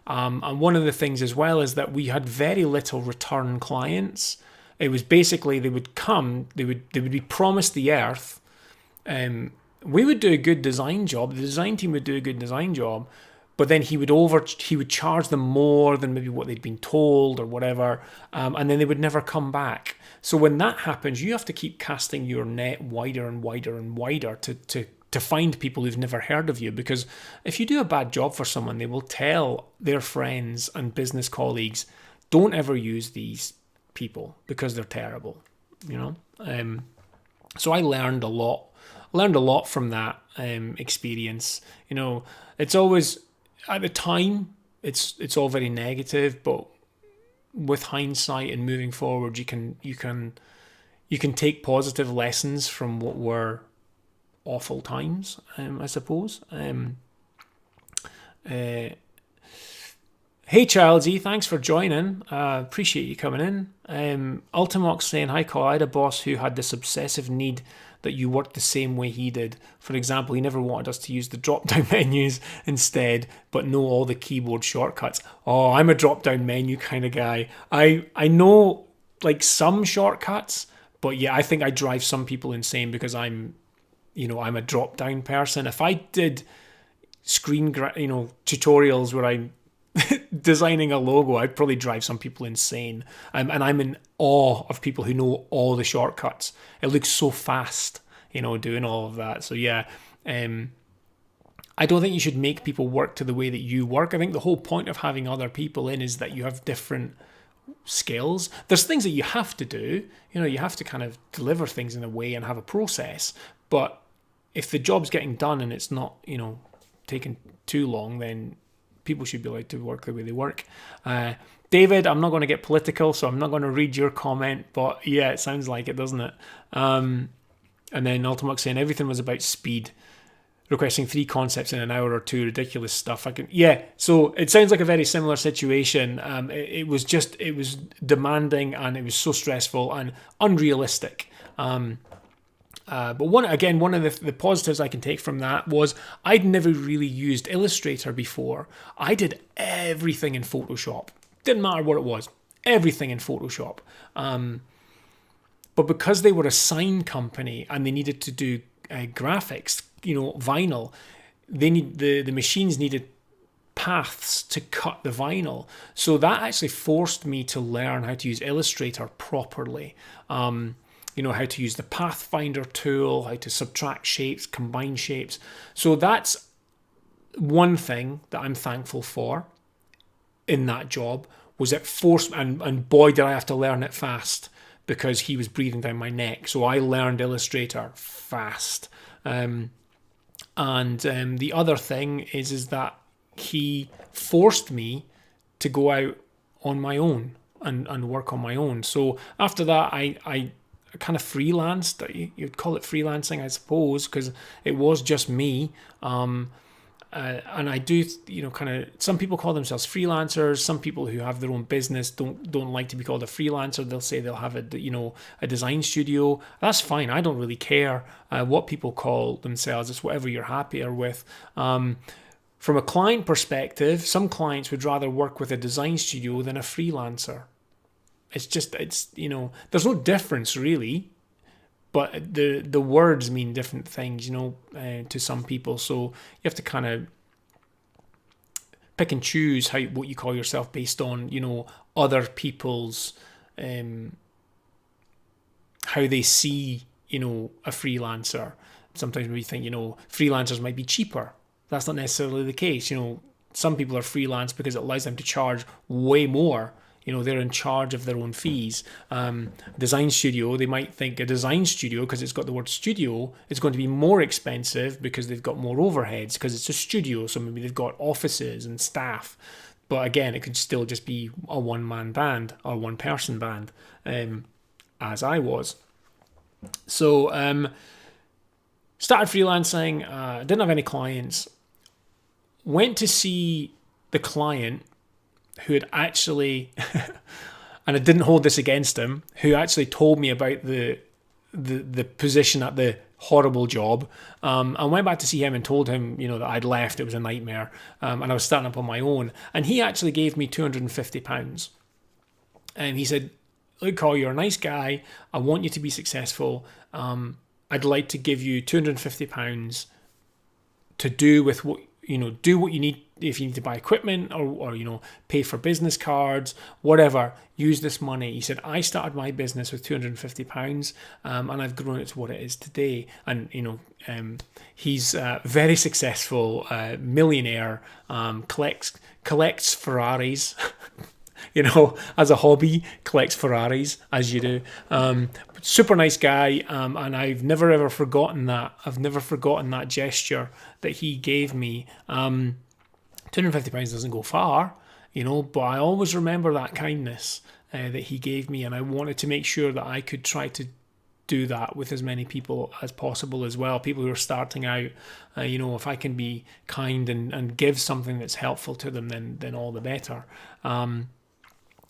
And one of the things as well is that we had very little return clients. It was basically they would come, they would be promised the earth. We would do a good design job. The design team would do a good design job, but then he would charge them more than maybe what they'd been told or whatever, and then they would never come back. So when that happens, you have to keep casting your net wider and wider and wider to find people who've never heard of you, because if you do a bad job for someone, they will tell their friends and business colleagues, don't ever use these people because they're terrible, so I learned a lot from that experience. It's always, at the time, it's all very negative, but with hindsight and moving forward, you can take positive lessons from what were awful times, I suppose. Hey Childsy, thanks for joining. Appreciate you coming in. Ultimox saying, hi Cole, I had a boss who had this obsessive need that you worked the same way he did. For example, he never wanted us to use the drop-down menus instead, but know all the keyboard shortcuts. Oh, I'm a drop-down menu kind of guy. I know like some shortcuts, but yeah, I think I drive some people insane because I'm a drop-down person. If I did tutorials where I'm designing a logo, I'd probably drive some people insane. And I'm in awe of people who know all the shortcuts. It looks so fast, doing all of that. So yeah, I don't think you should make people work to the way that you work. I think the whole point of having other people in is that you have different skills. There's things that you have to do. You have to kind of deliver things in a way and have a process. But if the job's getting done and it's not, taking too long, then people should be allowed to work the way they work. David, I'm not going to get political, so I'm not going to read your comment, but yeah, it sounds like it, doesn't it? And then Ultimux saying everything was about speed, requesting 3 concepts in an hour or 2, ridiculous stuff. So it sounds like a very similar situation. It was demanding, and it was so stressful and unrealistic. But one of the positives I can take from that was I'd never really used Illustrator before. I did everything in Photoshop. Didn't matter what it was. Everything in Photoshop. But because they were a sign company and they needed to do graphics, vinyl, the machines needed paths to cut the vinyl. So that actually forced me to learn how to use Illustrator properly. How to use the Pathfinder tool, how to subtract shapes, combine shapes. So that's one thing that I'm thankful for in that job, was it forced, and boy did I have to learn it fast, because he was breathing down my neck. So I learned Illustrator fast. The other thing is that he forced me to go out on my own and work on my own. So after that, I kind of freelanced. You'd call it freelancing, I suppose, because it was just me. And I do, some people call themselves freelancers. Some people who have their own business don't like to be called a freelancer. They'll say they'll have a design studio. That's fine. I don't really care what people call themselves. It's whatever you're happier with. From a client perspective, some clients would rather work with a design studio than a freelancer. There's no difference really. But the words mean different things, to some people. So you have to kind of pick and choose what you call yourself based on, other people's, how they see, a freelancer. Sometimes we think, freelancers might be cheaper. That's not necessarily the case. Some people are freelance because it allows them to charge way more. They're in charge of their own fees. Design studio, they might think a design studio, because it's got the word studio, is going to be more expensive because they've got more overheads, because it's a studio. So maybe they've got offices and staff. But again, it could still just be a one-man band or one-person band, as I was. So started freelancing, didn't have any clients. Went to see the client who had actually, and I didn't hold this against him, who actually told me about the position at the horrible job. I went back to see him and told him, that I'd left, it was a nightmare, and I was starting up on my own. And he actually gave me £250. And he said, look, Carl, you're a nice guy. I want you to be successful. I'd like to give you £250 to do with what you need. If you need to buy equipment or pay for business cards, whatever, use this money. He said, I started my business with £250, and I've grown it to what it is today. And, he's very successful, millionaire, collects Ferraris, as a hobby, collects Ferraris, as you do. Super nice guy, and I've never ever forgotten that. I've never forgotten that gesture that he gave me. £250 doesn't go far, but I always remember that kindness that he gave me, and I wanted to make sure that I could try to do that with as many people as possible as well. People who are starting out, if I can be kind and give something that's helpful to them, then all the better.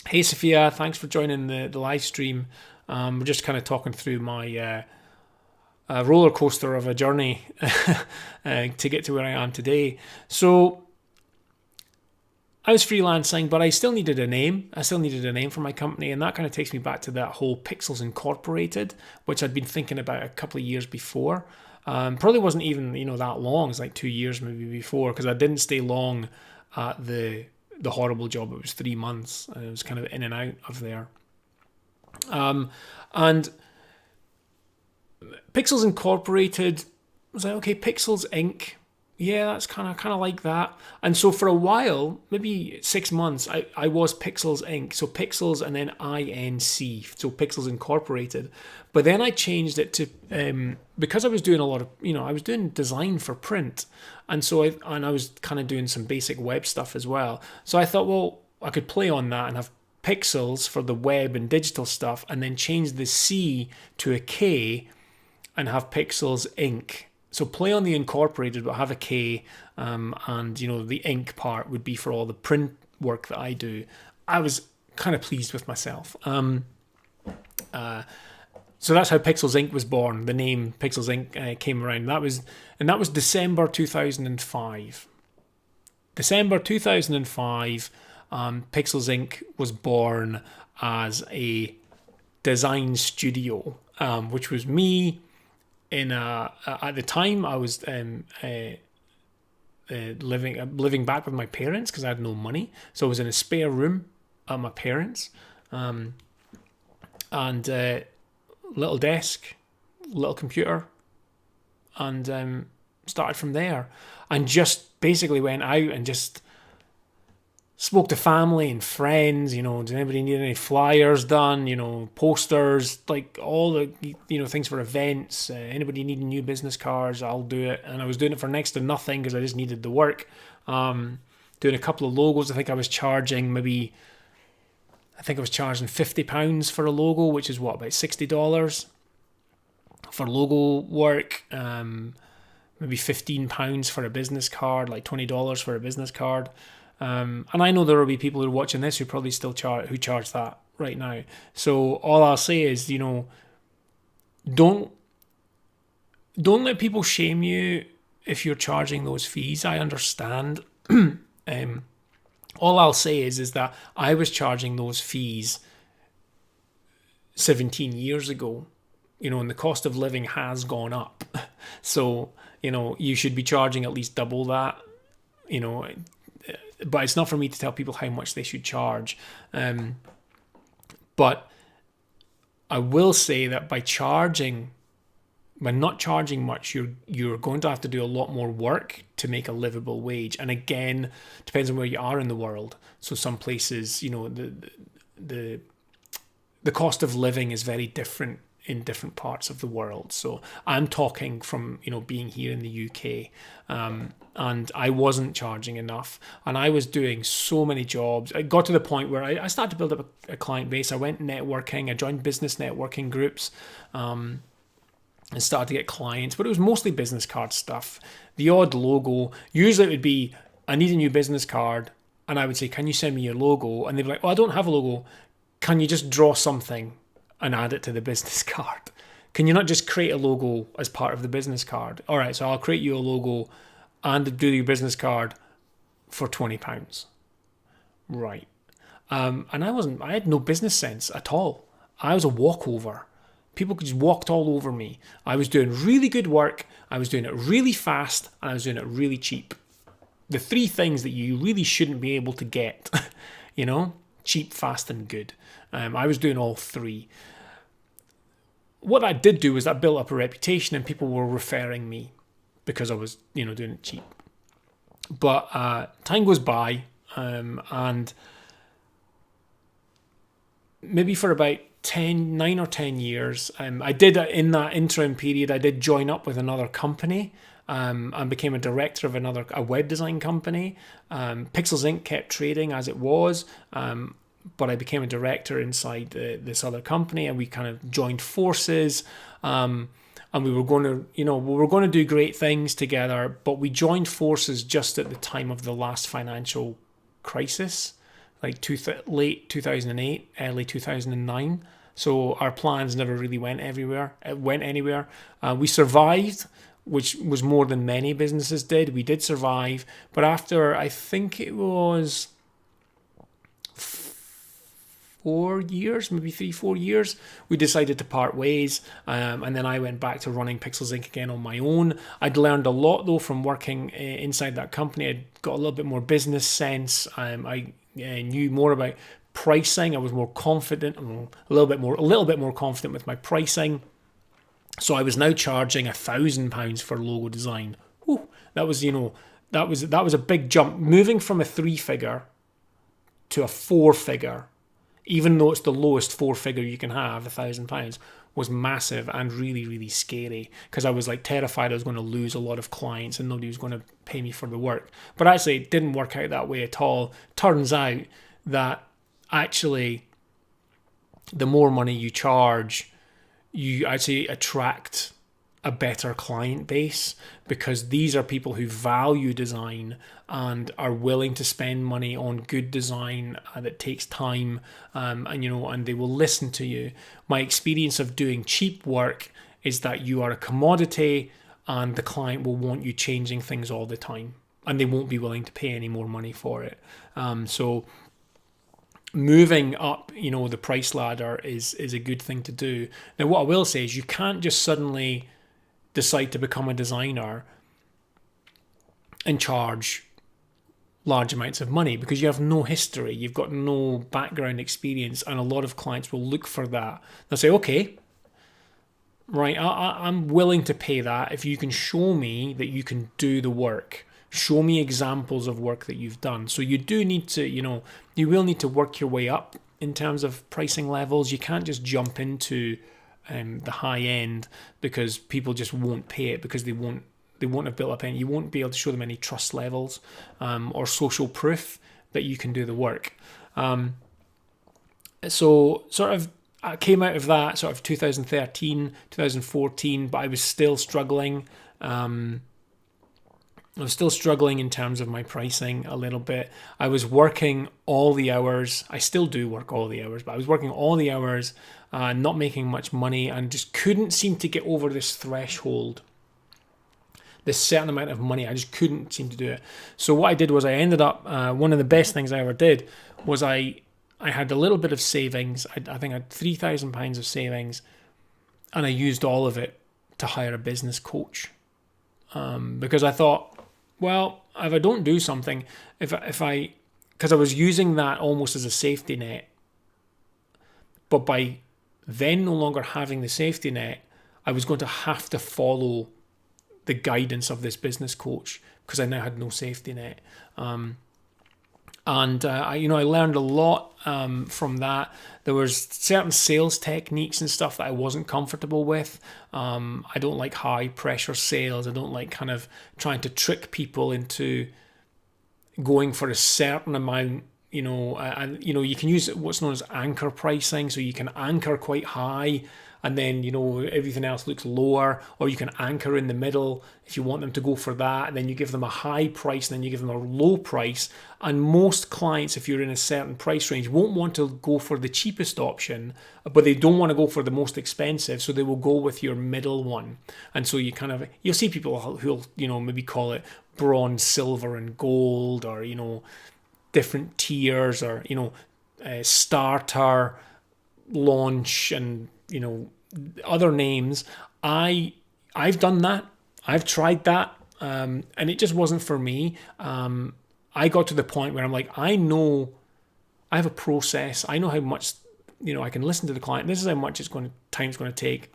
Hey Sophia, thanks for joining the live stream. We're just kind of talking through my roller coaster of a journey to get to where I am today. So I was freelancing, but I still needed a name. I still needed a name for my company, and that kind of takes me back to that whole Pixels Incorporated, which I'd been thinking about a couple of years before. Probably wasn't even that long. It's like 2 years maybe before, because I didn't stay long at the horrible job. It was 3 months, and it was kind of in and out of there. And Pixels Incorporated was like, okay, Pixels Inc. Yeah, that's kind of like that. And so for a while, maybe 6 months, I was Pixels Inc. So Pixels and then INC, so Pixels Incorporated. But then I changed it to, because I was doing a lot of, I was doing design for print. And so I was kind of doing some basic web stuff as well. So I thought, well, I could play on that and have Pixels for the web and digital stuff, and then change the C to a K and have Pixels Inc. So play on the incorporated, but have a K, and the ink part would be for all the print work that I do. I was kind of pleased with myself. So that's how Pixels Inc. was born. The name Pixels Inc. Came around. That was December 2005. December 2005. Pixels Inc. was born as a design studio, which was me in at the time I was living back with my parents because I had no money, so I was in a spare room at my parents, and little desk, little computer, and started from there, and just basically went out and just spoke to family and friends. Does anybody need any flyers done? Posters, like all the things for events. Anybody needing new business cards? I'll do it. And I was doing it for next to nothing because I just needed the work. Doing a couple of logos. I think I was charging £50 for a logo, which is about $60 for logo work. Maybe £15 for a business card, like $20 for a business card. And I know there will be people who are watching this who probably still charge that right now. So all I'll say is, don't let people shame you if you're charging those fees. I understand. All I'll say is that I was charging those fees 17 years ago, and the cost of living has gone up. So, you should be charging at least double that, but it's not for me to tell people how much they should charge. But I will say that by not charging much, you're going to have to do a lot more work to make a livable wage. And again, depends on where you are in the world. So some places, the cost of living is very different in different parts of the world. So I'm talking from being here in the UK, and I wasn't charging enough, and I was doing so many jobs. I got to the point where I started to build up a client base. I went networking. I joined business networking groups, and started to get clients, but it was mostly business card stuff. The odd logo. Usually it would be, I need a new business card, and I would say, can you send me your logo? And they'd be like, I don't have a logo. Can you just draw something and add it to the business card? Can you not just create a logo as part of the business card? All right, so I'll create you a logo and do your business card for £20. Right. And I had no business sense at all. I was a walkover. People just walked all over me. I was doing really good work, I was doing it really fast, and I was doing it really cheap. The three things that you really shouldn't be able to get, cheap, fast, and good. I was doing all three. What that did do was that built up a reputation, and people were referring me because I was, doing it cheap. But time goes by, and maybe for about 9 or 10 years, I did, in that interim period, I did join up with another company, and became a director of a web design company. Pixels Inc. kept trading as it was, but I became a director inside this other company, and we kind of joined forces, and we were going to do great things together, but we joined forces just at the time of the last financial crisis, like late 2008, early 2009. So our plans never really went anywhere. We survived, which was more than many businesses did. We did survive, but after, I think it was 4 years, maybe 3-4 years, we decided to part ways, and then I went back to running Pixels Inc. again on my own. I'd learned a lot though from working inside that company. I'd got a little bit more business sense. I knew more about pricing. I was more confident, a little bit more confident with my pricing. So I was now charging £1,000 for logo design. Whew, that was a big jump, moving from a 3-figure to a 4-figure. Even though it's the lowest 4-figure you can have, £1,000, was massive and really, really scary, because I was like terrified I was going to lose a lot of clients and nobody was going to pay me for the work. But actually, it didn't work out that way at all. Turns out that actually, the more money you charge, you actually attract a better client base, because these are people who value design and are willing to spend money on good design that takes time, and they will listen to you. My experience of doing cheap work is that you are a commodity, and the client will want you changing things all the time, and they won't be willing to pay any more money for it. So moving up, the price ladder is a good thing to do. Now, what I will say is you can't just suddenly decide to become a designer and charge large amounts of money because you have no history, you've got no background experience, and a lot of clients will look for that. They'll say, okay, right, I'm willing to pay that if you can show me that you can do the work. Show me examples of work that you've done. So you do need to, you will need to work your way up in terms of pricing levels. You can't just jump into the high end because people just won't pay it because they won't have built up any. You won't be able to show them any trust levels or social proof that you can do the work. So sort of I came out of that sort of 2013, 2014, but I was still struggling. I was still struggling in terms of my pricing a little bit. I was working all the hours. I still do work all the hours, but I was working all the hours, not making much money, and just couldn't seem to get over this threshold, this certain amount of money. I just couldn't seem to do it. So what I did was I ended up, one of the best things I ever did was I had a little bit of savings. I think I had £3,000 of savings, and I used all of it to hire a business coach. Because I thought, well, if I don't do something, because I was using that almost as a safety net, but by then no longer having the safety net, I was going to have to follow the guidance of this business coach because I now had no safety net. I learned a lot from that. There was certain sales techniques and stuff that I wasn't comfortable with. I don't like high pressure sales. I don't like kind of trying to trick people into going for a certain amount. You can use what's known as anchor pricing. So you can anchor quite high, and then everything else looks lower, or you can anchor in the middle if you want them to go for that, and then you give them a high price and then you give them a low price. And most clients, if you're in a certain price range, won't want to go for the cheapest option, but they don't want to go for the most expensive, so they will go with your middle one. And so you'll see people who'll maybe call it bronze, silver and gold, or different tiers, or starter, launch, and other names. I've done that. I've tried that, and it just wasn't for me. I got to the point where I'm like, I know I have a process. I know how much I can listen to the client. This is how much time's going to take.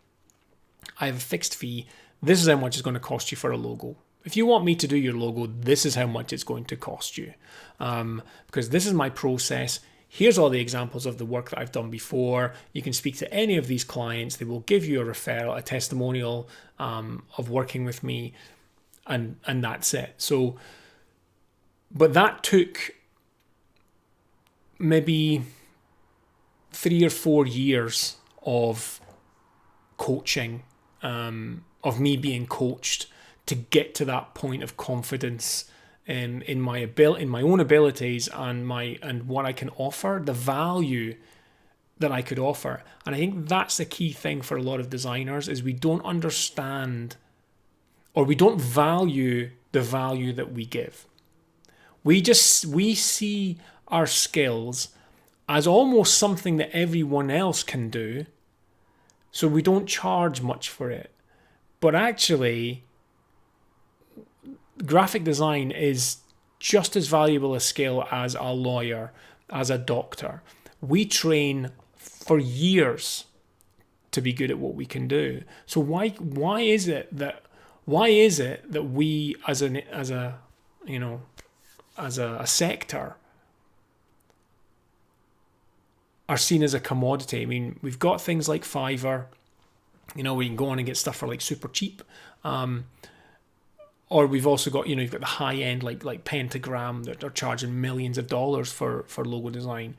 I have a fixed fee. This is how much it's going to cost you for a logo. If you want me to do your logo, this is how much it's going to cost you, because this is my process. Here's all the examples of the work that I've done before. You can speak to any of these clients. They will give you a referral, a testimonial of working with me, and that's it. So, but that took maybe 3 or 4 years of coaching, of me being coached to get to that point of confidence in my own abilities and what I can offer, the value that I could offer. And I think that's the key thing for a lot of designers, is we don't understand, or we don't value the value that we give. We see our skills as almost something that everyone else can do, so we don't charge much for it. But actually, graphic design is just as valuable a skill as a lawyer, as a doctor. We train for years to be good at what we can do. So why is it that we as a sector are seen as a commodity? I mean, we've got things like Fiverr, where you can go on and get stuff for like super cheap. Or we've also got, you've got the high end like Pentagram that are charging millions of dollars for logo design.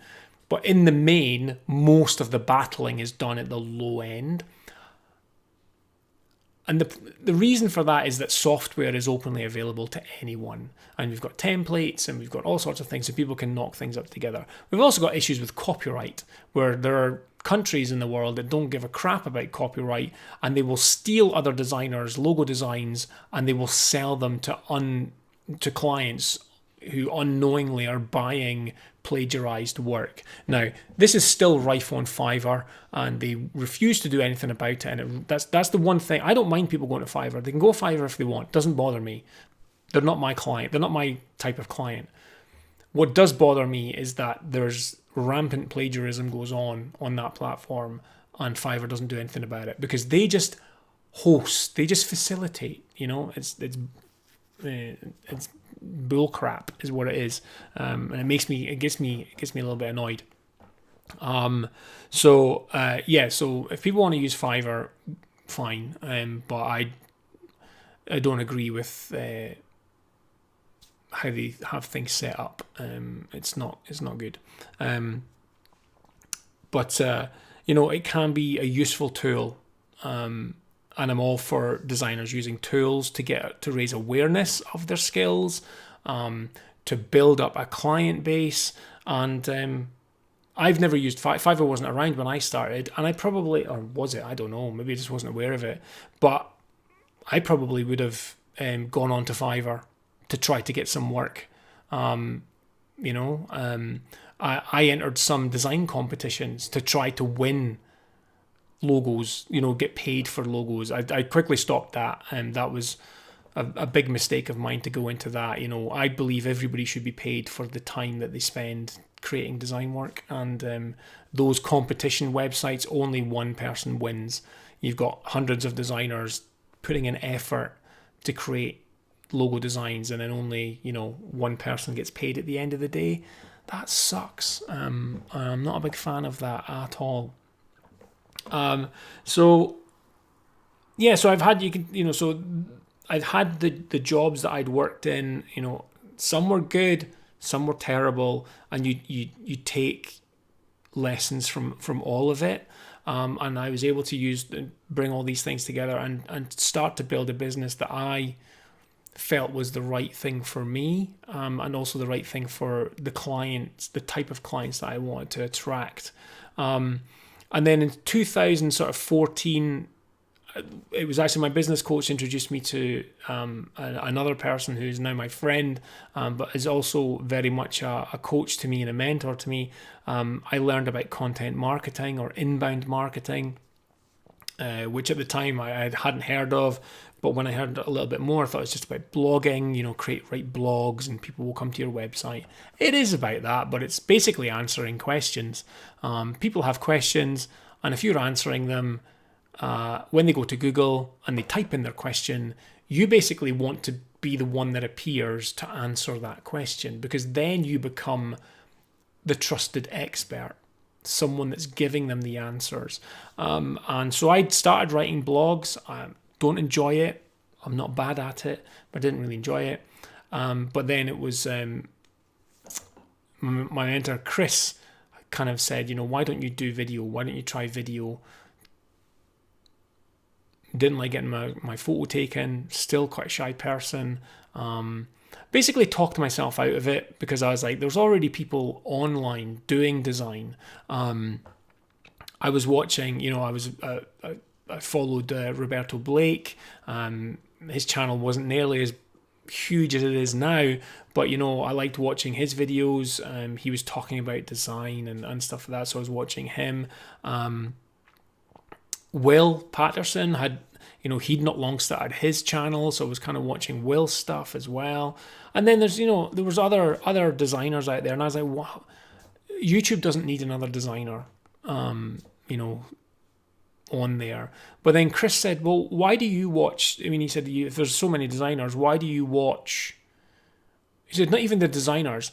But in the main, most of the battling is done at the low end. And the reason for that is that software is openly available to anyone. And we've got templates and we've got all sorts of things so people can knock things up together. We've also got issues with copyright, where there are countries in the world that don't give a crap about copyright, and they will steal other designers' logo designs and they will sell them to clients who unknowingly are buying plagiarized work. Now, this is still rife on Fiverr, and they refuse to do anything about it. And that's the one thing. I don't mind people going to Fiverr. They can go to Fiverr if they want. It doesn't bother me. They're not my client. They're not my type of client. What does bother me is that there's rampant plagiarism goes on that platform, and Fiverr doesn't do anything about it because they just host, they just facilitate. It's bull crap is what it is, and it gets me a little bit annoyed. So if people want to use Fiverr, fine, but I don't agree with how they have things set up. It's not good. But it can be a useful tool. And I'm all for designers using tools to raise awareness of their skills, to build up a client base. And I've never used Fiverr. Wasn't around when I started, and I probably, or was it? I don't know. Maybe I just wasn't aware of it. But I probably would have gone on to Fiverr to try to get some work. I entered some design competitions to try to win logos, get paid for logos. I quickly stopped that, and that was a big mistake of mine to go into that. I believe everybody should be paid for the time that they spend creating design work, and those competition websites, only one person wins. You've got hundreds of designers putting in effort to create logo designs, and then only one person gets paid at the end of the day. That sucks. I'm not a big fan of that at all. So I've had, so I've had the jobs that I'd worked in, some were good, some were terrible, and you take lessons from all of it. And I was able to bring all these things together and start to build a business that I felt was the right thing for me, and also the right thing for the clients, the type of clients that I wanted to attract. And then in 2014, it was actually my business coach introduced me to another person who's now my friend, but is also very much a coach to me and a mentor to me. I learned about content marketing or inbound marketing, which at the time I hadn't heard of. But when I heard a little bit more, I thought it's just about blogging, write blogs and people will come to your website. It is about that, but it's basically answering questions. People have questions, and if you're answering them, when they go to Google and they type in their question, you basically want to be the one that appears to answer that question, because then you become the trusted expert, someone that's giving them the answers. And so I started writing blogs. Don't enjoy it. I'm not bad at it, but I didn't really enjoy it. But then it was my mentor, Chris, kind of said, why don't you do video? Why don't you try video? Didn't like getting my photo taken. Still quite a shy person. Basically talked myself out of it because I was like, there's already people online doing design. I was watching, I followed Roberto Blake. His channel wasn't nearly as huge as it is now, but I liked watching his videos. He was talking about design and stuff like that, so I was watching him. Will Patterson had, he'd not long started his channel, so I was kind of watching Will's stuff as well. And then there was other designers out there, and I was like, wow, YouTube doesn't need another designer, on there. But then Chris said, well, why do you watch? He said, if there's so many designers, why do you watch? He said, not even the designers.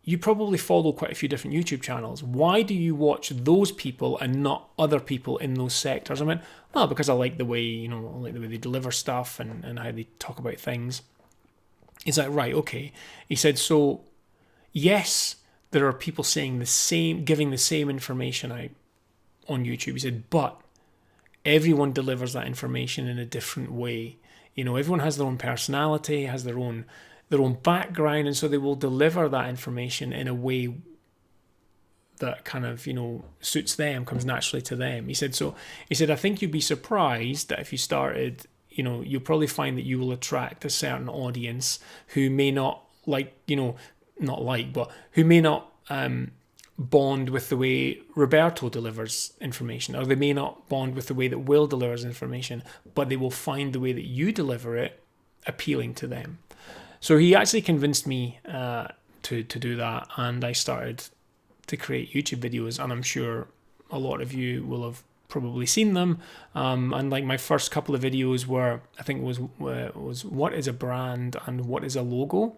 You probably follow quite a few different YouTube channels. Why do you watch those people and not other people in those sectors? I went, well, because I like the way, I like the way they deliver stuff and how they talk about things. He's like, right, okay. He said, so yes, there are people saying giving the same information out on YouTube. He said, but everyone delivers that information in a different way. Everyone has their own personality, has their own background, and so they will deliver that information in a way that kind of, suits them, comes naturally to them. He said, I think you'd be surprised that if you started, you'll probably find that you will attract a certain audience who may not who may not bond with the way Roberto delivers information, or they may not bond with the way that Will delivers information, but they will find the way that you deliver it appealing to them. So he actually convinced me to do that, and I started to create YouTube videos, and I'm sure a lot of you will have probably seen them. And like my first couple of videos were, I think was what is a brand and what is a logo.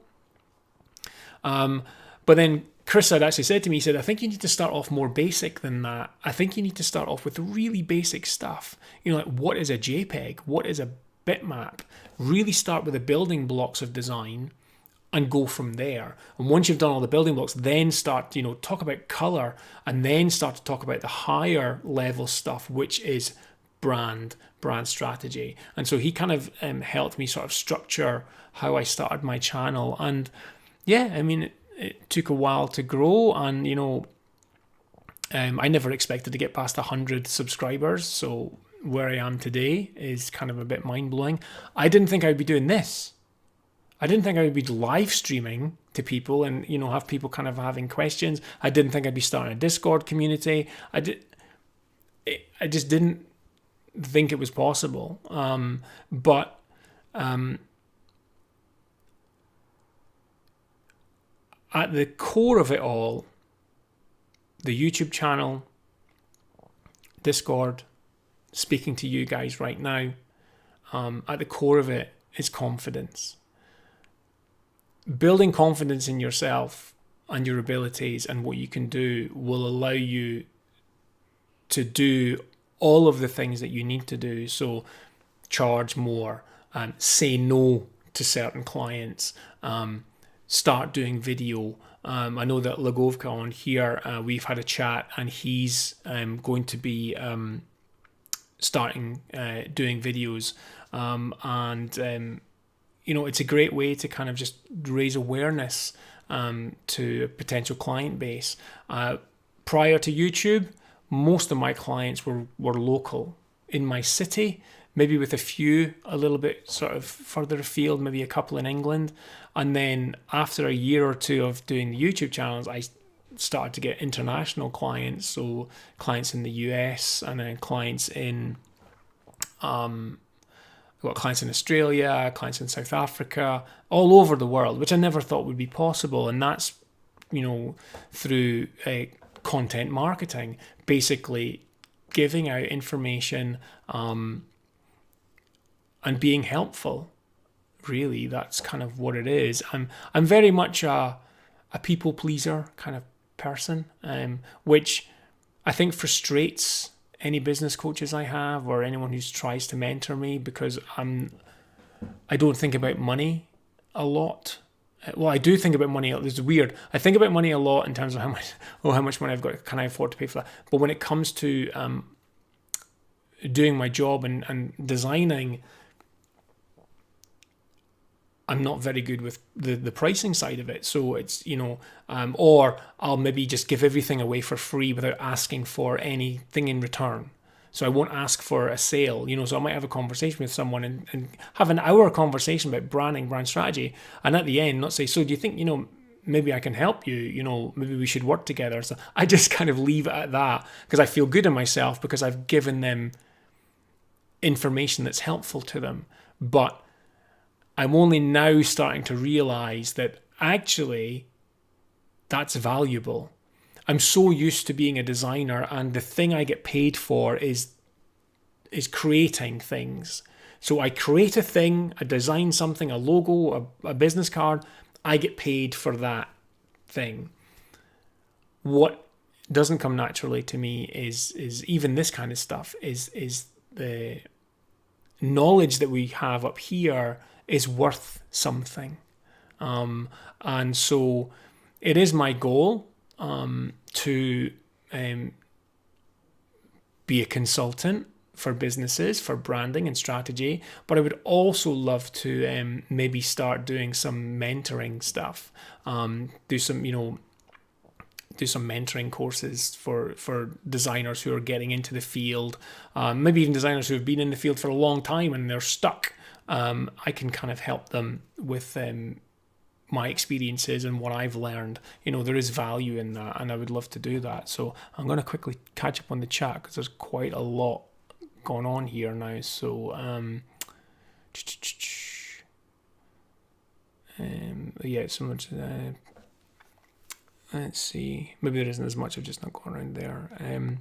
But then Chris had actually said to me, he said, I think you need to start off more basic than that. I think you need to start off with really basic stuff. You know, like what is a JPEG? What is a bitmap? Really start with the building blocks of design and go from there. And once you've done all the building blocks, then start, talk about color, and then start to talk about the higher level stuff, which is brand strategy. And so he kind of helped me sort of structure how I started my channel. And yeah, I mean, it took a while to grow, and I never expected to get past 100 subscribers. So where I am today is kind of a bit mind-blowing. I didn't think I'd be doing this. I didn't think I would be live streaming to people and, have people kind of having questions. I didn't think I'd be starting a Discord community. I just didn't think it was possible. But at the core of it all, the YouTube channel, Discord, speaking to you guys right now, at the core of it is confidence. Building confidence in yourself and your abilities and what you can do will allow you to do all of the things that you need to do. So charge more, say no to certain clients, start doing video. I know that Lagovka on here, we've had a chat, and he's going to be starting doing videos, it's a great way to kind of just raise awareness to a potential client base. Prior to YouTube, most of my clients were local in my city, maybe with a few a little bit sort of further afield, maybe a couple in England. And then after a year or two of doing the YouTube channels, I started to get international clients, so clients in the US, and then clients in I've got clients in Australia, clients in South Africa, all over the world, which I never thought would be possible. And that's, through content marketing, basically giving out information and being helpful. Really, that's kind of what it is. I'm very much a people pleaser kind of person, which I think frustrates any business coaches I have or anyone who tries to mentor me, because I don't think about money a lot. Well, I do think about money. It's weird. I think about money a lot in terms of how much money I've got. Can I afford to pay for that? But when it comes to doing my job and designing, I'm not very good with the pricing side of it. So it's, or I'll maybe just give everything away for free without asking for anything in return. So I won't ask for a sale, so I might have a conversation with someone and have an hour conversation about branding, brand strategy. And at the end, not say, so do you think, maybe I can help you, maybe we should work together. So I just kind of leave it at that, because I feel good in myself because I've given them information that's helpful to them. But I'm only now starting to realize that actually that's valuable. I'm so used to being a designer, and the thing I get paid for is creating things. So I create a thing, I design something, a logo, a business card, I get paid for that thing. What doesn't come naturally to me is even this kind of stuff, is the knowledge that we have up here is worth something. And so it is my goal to be a consultant for businesses, for branding and strategy, but I would also love to maybe start doing some mentoring stuff, do some mentoring courses for designers who are getting into the field, maybe even designers who have been in the field for a long time and they're stuck. I can kind of help them with my experiences and what I've learned. There is value in that, and I would love to do that. So I'm going to quickly catch up on the chat because there's quite a lot going on here now. So yeah, so much. Let's see. Maybe there isn't as much. I've just not gone around there.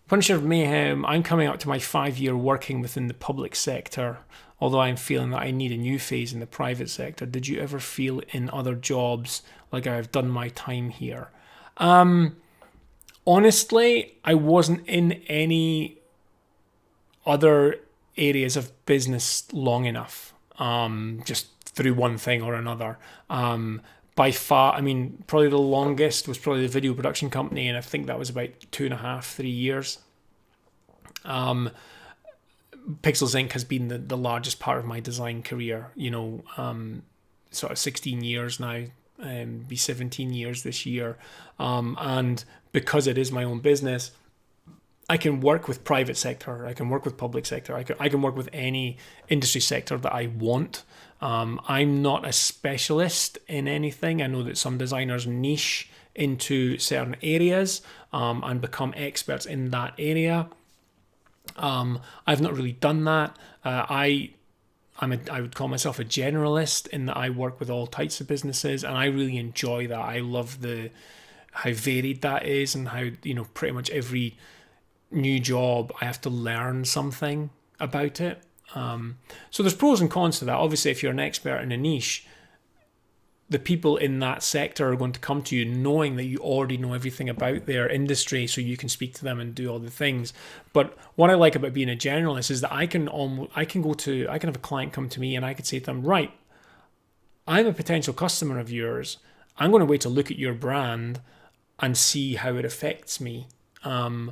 Punisher of Mayhem, I'm coming up to my 5-year working within the public sector, although I'm feeling that I need a new phase in the private sector. Did you ever feel in other jobs like I've done my time here? Honestly, I wasn't in any other areas of business long enough, just through one thing or another. By far, probably the longest was probably the video production company, and I think that was about 2.5, 3 years. Pixels Inc. has been the largest part of my design career, sort of 16 years now, be 17 years this year. And because it is my own business, I can work with private sector, I can work with public sector, I can work with any industry sector that I want. I'm not a specialist in anything. I know that some designers niche into certain areas and become experts in that area. I've not really done that. I would call myself a generalist in that I work with all types of businesses, and I really enjoy that. I love how varied that is, and how pretty much every new job I have to learn something about it. So there's pros and cons to that. Obviously, if you're an expert in a niche, the people in that sector are going to come to you knowing that you already know everything about their industry, so you can speak to them and do all the things. But what I like about being a generalist is that I can have a client come to me and I could say to them, right, I'm a potential customer of yours. I'm going to wait to look at your brand and see how it affects me. And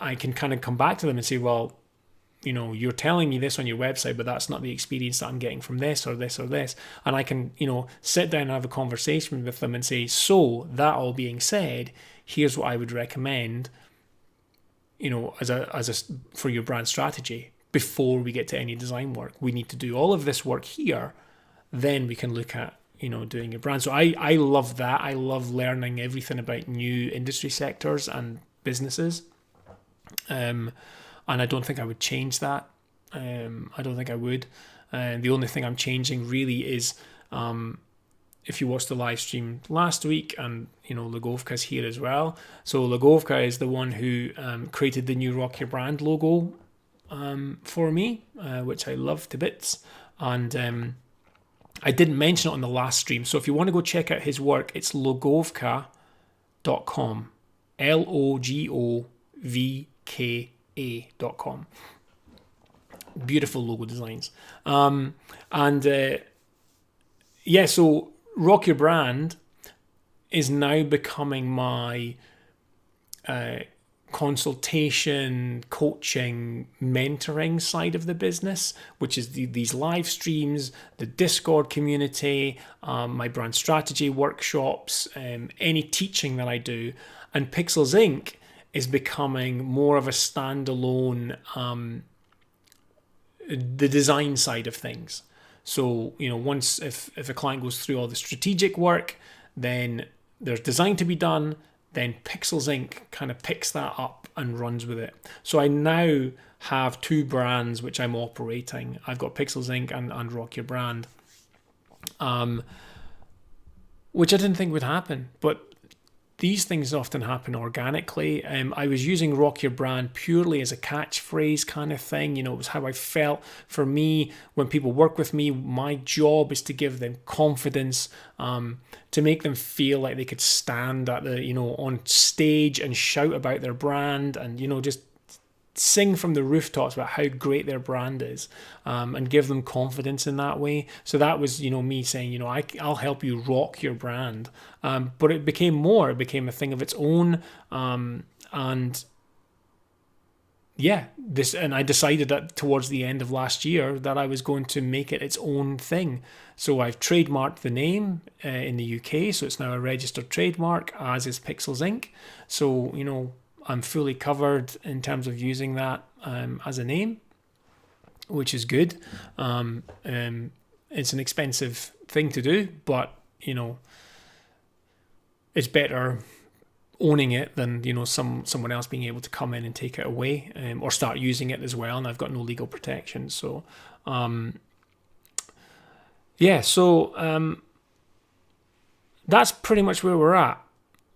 I can kind of come back to them and say, well, you're telling me this on your website, but that's not the experience that I'm getting from this or this or this. And I can, sit down and have a conversation with them and say, so that all being said, here's what I would recommend, for your brand strategy. Before we get to any design work, we need to do all of this work here. Then we can look at, doing your brand. So I love that. I love learning everything about new industry sectors and businesses. And I don't think I would change that. I don't think I would. The only thing I'm changing really is, if you watched the live stream last week, and Lagovka's here as well. So Lagovka is the one who created the new Rock Your Brand logo for me, which I love to bits. And I didn't mention it on the last stream. So if you want to go check out his work, it's logovka.com. LOGOVKA.com. Beautiful logo designs. So Rock Your Brand is now becoming my consultation, coaching, mentoring side of the business, which is these live streams, the Discord community, my brand strategy workshops, any teaching that I do. And Pixels Inc. is becoming more of a standalone, the design side of things. So, once if a client goes through all the strategic work, then there's design to be done, then Pixels Inc. kind of picks that up and runs with it. So I now have 2 brands which I'm operating. I've got Pixels Inc. and Rock Your Brand, which I didn't think would happen, but these things often happen organically. I was using Rock Your Brand purely as a catchphrase kind of thing. It was how I felt. For me, when people work with me, my job is to give them confidence, to make them feel like they could stand at on stage and shout about their brand, and just sing from the rooftops about how great their brand is, and give them confidence in that way. So that was, me saying, I'll help you rock your brand. But it became a thing of its own. And I decided that towards the end of last year that I was going to make it its own thing. So I've trademarked the name in the UK. So it's now a registered trademark, as is Pixels Inc. So, I'm fully covered in terms of using that as a name, which is good. it's an expensive thing to do, but it's better owning it than someone else being able to come in and take it away, or start using it as well, and I've got no legal protection. So that's pretty much where we're at.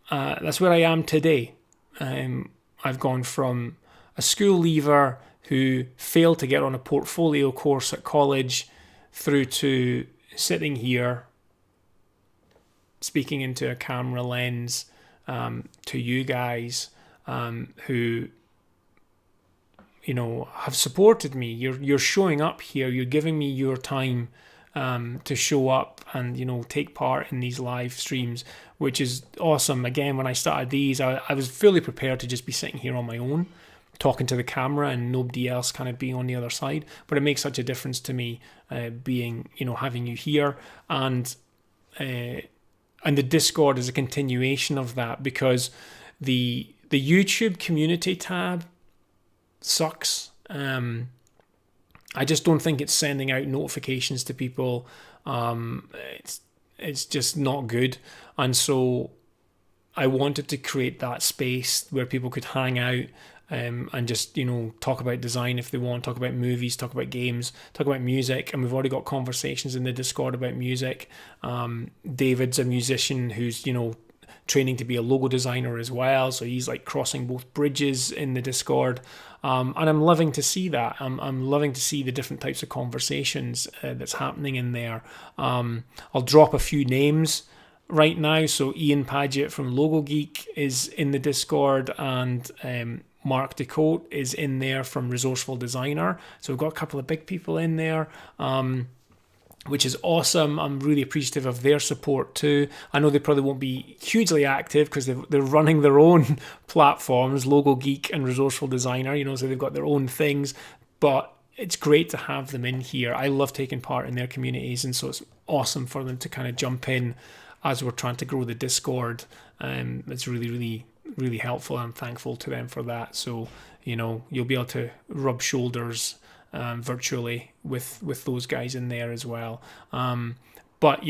That's where I am today. I've gone from a school leaver who failed to get on a portfolio course at college through to sitting here speaking into a camera lens to you guys who have supported me. You're showing up here. You're giving me your time to show up and take part in these live streams, which is awesome. Again, when I started these, I was fully prepared to just be sitting here on my own, talking to the camera and nobody else kind of being on the other side. But it makes such a difference to me having you here, and the Discord is a continuation of that, because the YouTube community tab sucks. I just don't think it's sending out notifications to people. It's just not good. And so I wanted to create that space where people could hang out and just talk about design if they want, talk about movies, talk about games, talk about music. And we've already got conversations in the Discord about music. David's a musician who's training to be a logo designer as well, so he's like crossing both bridges in the Discord, and I'm loving to see that. I'm loving to see the different types of conversations that's happening in there. I'll drop a few names right now. So Ian Paget from Logo Geek is in the Discord, and Mark DeCote is in there from Resourceful Designer. So we've got a couple of big people in there, which is awesome. I'm really appreciative of their support too. I know they probably won't be hugely active because they're running their own platforms, Logo Geek and Resourceful Designer, so they've got their own things, but it's great to have them in here. I love taking part in their communities, and so it's awesome for them to kind of jump in as we're trying to grow the Discord. It's really, really, really helpful. I'm thankful to them for that. So, you'll be able to rub shoulders virtually with those guys in there as well. But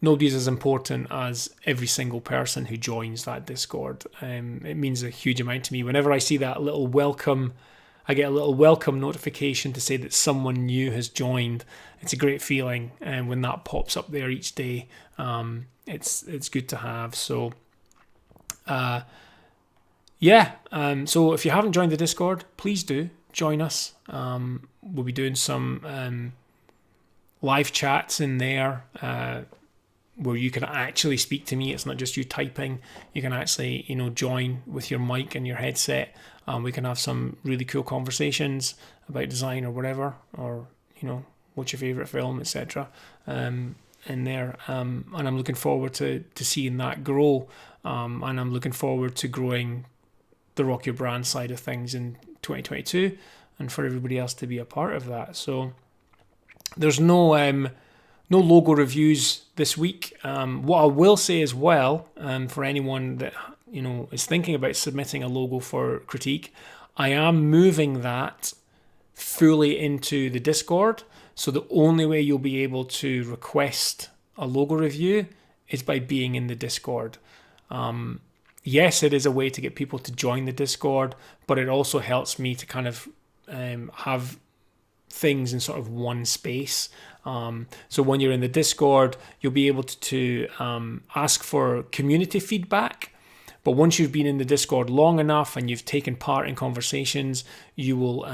nobody's as important as every single person who joins that Discord. It means a huge amount to me. Whenever I see that little welcome, I get a little welcome notification to say that someone new has joined. It's a great feeling, and when that pops up there each day, it's good to have. So so if you haven't joined the Discord, please do join us. We'll be doing some live chats in there where you can actually speak to me. It's not just you typing. You can actually, join with your mic and your headset. We can have some really cool conversations about design or whatever, or what's your favorite film, etc. In there, and I'm looking forward to seeing that grow, and I'm looking forward to growing the Rock Your Brand side of things in 2022, and for everybody else to be a part of that. So there's no logo reviews this week. What I will say as well, for anyone that is thinking about submitting a logo for critique, I am moving that fully into the Discord. So the only way you'll be able to request a logo review is by being in the Discord. Yes, it is a way to get people to join the Discord, but it also helps me to kind of have things in sort of one space. So when you're in the Discord, you'll be able to ask for community feedback. But once you've been in the Discord long enough and you've taken part in conversations, you will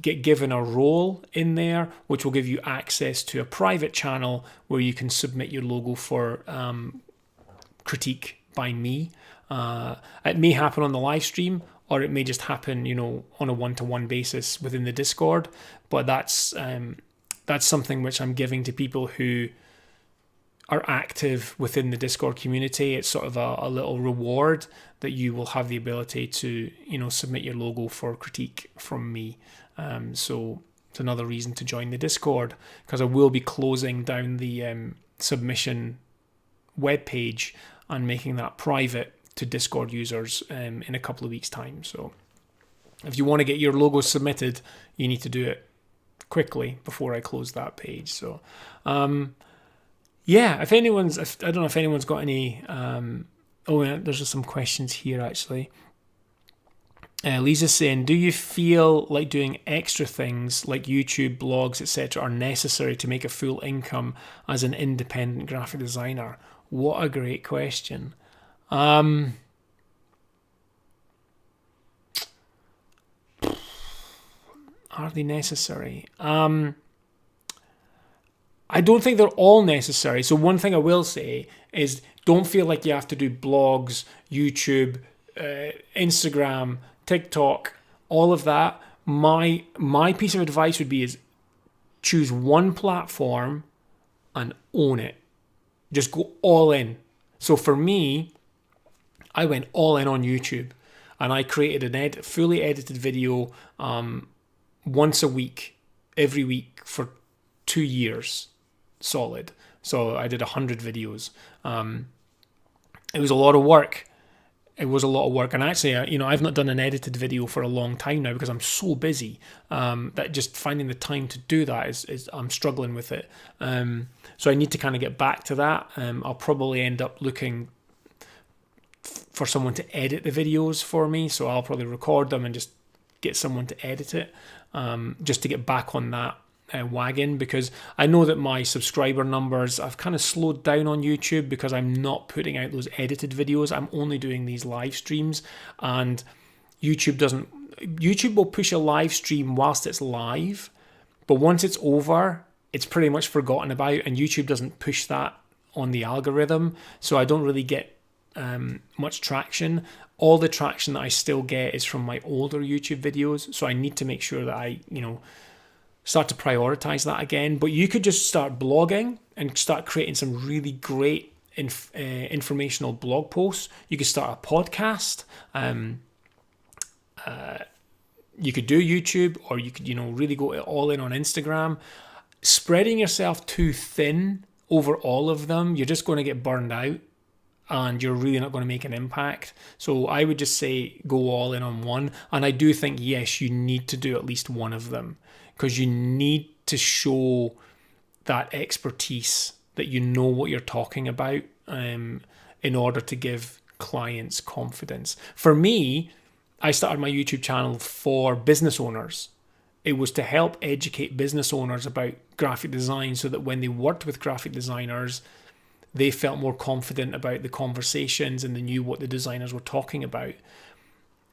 get given a role in there, which will give you access to a private channel where you can submit your logo for critique by me. It may happen on the live stream, or it may just happen, on a one-to-one basis within the Discord. But that's something which I'm giving to people who are active within the Discord community. It's sort of a little reward that you will have the ability to, submit your logo for critique from me. So it's another reason to join the Discord, because I will be closing down the submission webpage and making that private to Discord users in a couple of weeks' time. So if you want to get your logo submitted, you need to do it quickly before I close that page. So, yeah, if anyone's, I don't know if anyone's got any. Oh, yeah, there's just some questions here actually. Lisa's saying, do you feel like doing extra things like YouTube, blogs, etc. are necessary to make a full income as an independent graphic designer? What a great question. Are they necessary? I don't think they're all necessary. So one thing I will say is don't feel like you have to do blogs, YouTube, Instagram, TikTok, all of that. My piece of advice would be is choose one platform and own it. Just go all in. So for me, I went all in on YouTube and I created a fully edited video once a week, every week for 2 years solid. So I did 100 videos. It was a lot of work. And actually, I've not done an edited video for a long time now because I'm so busy that just finding the time to do that is I'm struggling with it. So I need to kind of get back to that. I'll probably end up looking for someone to edit the videos for me. So I'll probably record them and just get someone to edit it, just to get back on that wagon, because I know that my subscriber numbers, I've kind of slowed down on YouTube because I'm not putting out those edited videos. I'm only doing these live streams, and YouTube will push a live stream whilst it's live, but once it's over, it's pretty much forgotten about, and YouTube doesn't push that on the algorithm, so I don't really get much traction. All the traction that I still get is from my older YouTube videos, so I need to make sure that I, start to prioritize that again. But you could just start blogging and start creating some really great informational blog posts. You could start a podcast. You could do YouTube, or you could, really go all in on Instagram. Spreading yourself too thin over all of them, you're just going to get burned out and you're really not going to make an impact. So I would just say go all in on one. And I do think, yes, you need to do at least one of them, because you need to show that expertise, that you know what you're talking about, in order to give clients confidence. For me, I started my YouTube channel for business owners. It was to help educate business owners about graphic design so that when they worked with graphic designers, they felt more confident about the conversations and they knew what the designers were talking about.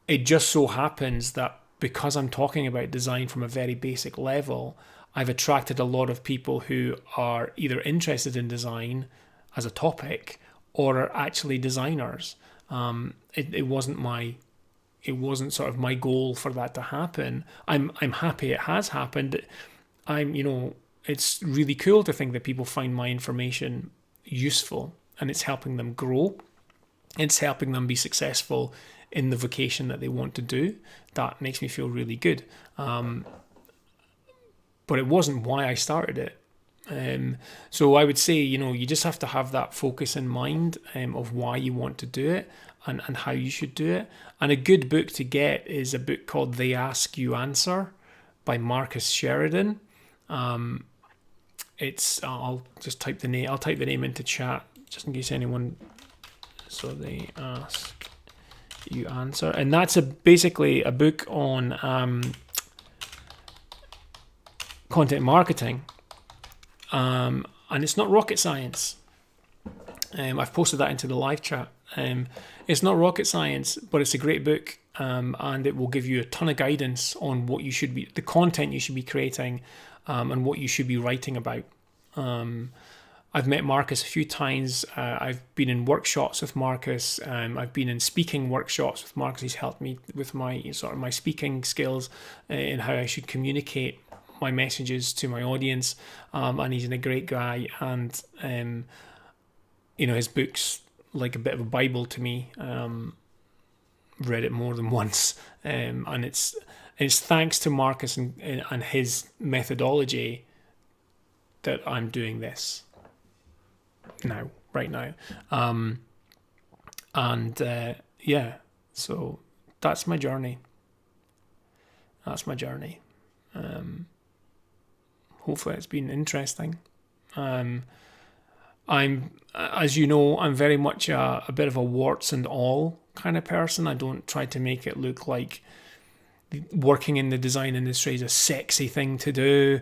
It just so happens that because I'm talking about design from a very basic level, I've attracted a lot of people who are either interested in design as a topic or are actually designers. It wasn't sort of my goal for that to happen. I'm happy it has happened. It's really cool to think that people find my information useful and it's helping them grow. It's helping them be successful in the vocation that they want to do. That makes me feel really good. But it wasn't why I started it. So I would say, you just have to have that focus in mind of why you want to do it and how you should do it. And a good book to get is a book called They Ask You Answer by Marcus Sheridan. I'll just type the name. I'll type the name into chat just in case anyone. So They Ask You Answer, and that's basically a book on content marketing, and it's not rocket science. I've posted that into the live chat. It's not rocket science, but it's a great book, and it will give you a ton of guidance on what you should be, the content you should be creating, and what you should be writing about. I've met Marcus a few times. I've been in workshops with Marcus. I've been in speaking workshops with Marcus. He's helped me with my speaking skills and how I should communicate my messages to my audience. And he's a great guy. And his book's like a bit of a Bible to me. Read it more than once, and it's thanks to Marcus and his methodology that I'm doing this right now. So that's my journey. Hopefully it's been interesting. I'm, as you know, I'm very much a bit of a warts and all kind of person. I don't try to make it look like working in the design industry is a sexy thing to do.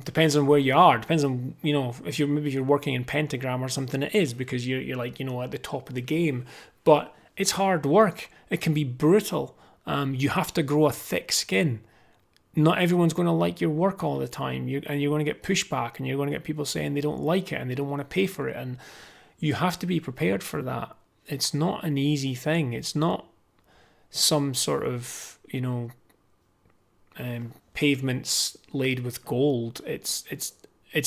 Depends on where you are. Depends on, if you're working in Pentagram or something, it is, because you're like, at the top of the game. But it's hard work. It can be brutal. You have to grow a thick skin. Not everyone's going to like your work all the time, and you're going to get pushback, and you're going to get people saying they don't like it and they don't want to pay for it, and you have to be prepared for that. It's not an easy thing. It's not some sort of pavements laid with gold. It's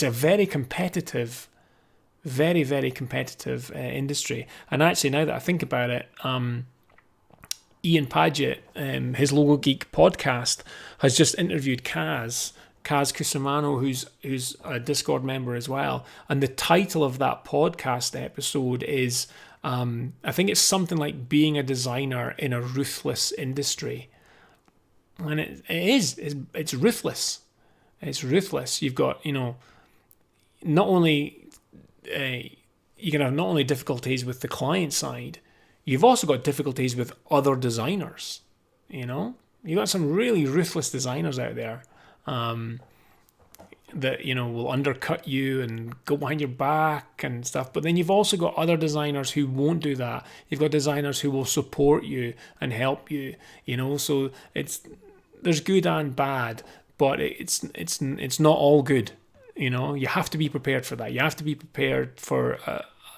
a very competitive, very, very competitive industry. And actually, now that I think about it, Ian Paget, his Logo Geek podcast, has just interviewed Kaz Cusimano, who's a Discord member as well. And the title of that podcast episode is, I think it's something like being a designer in a ruthless industry. And it's ruthless. It's ruthless. You've got, not only, you can have not only difficulties with the client side, you've also got difficulties with other designers. You've got some really ruthless designers out there that, will undercut you and go behind your back and stuff. But then you've also got other designers who won't do that. You've got designers who will support you and help you, so there's good and bad, but it's not all good. You have to be prepared for that. You have to be prepared for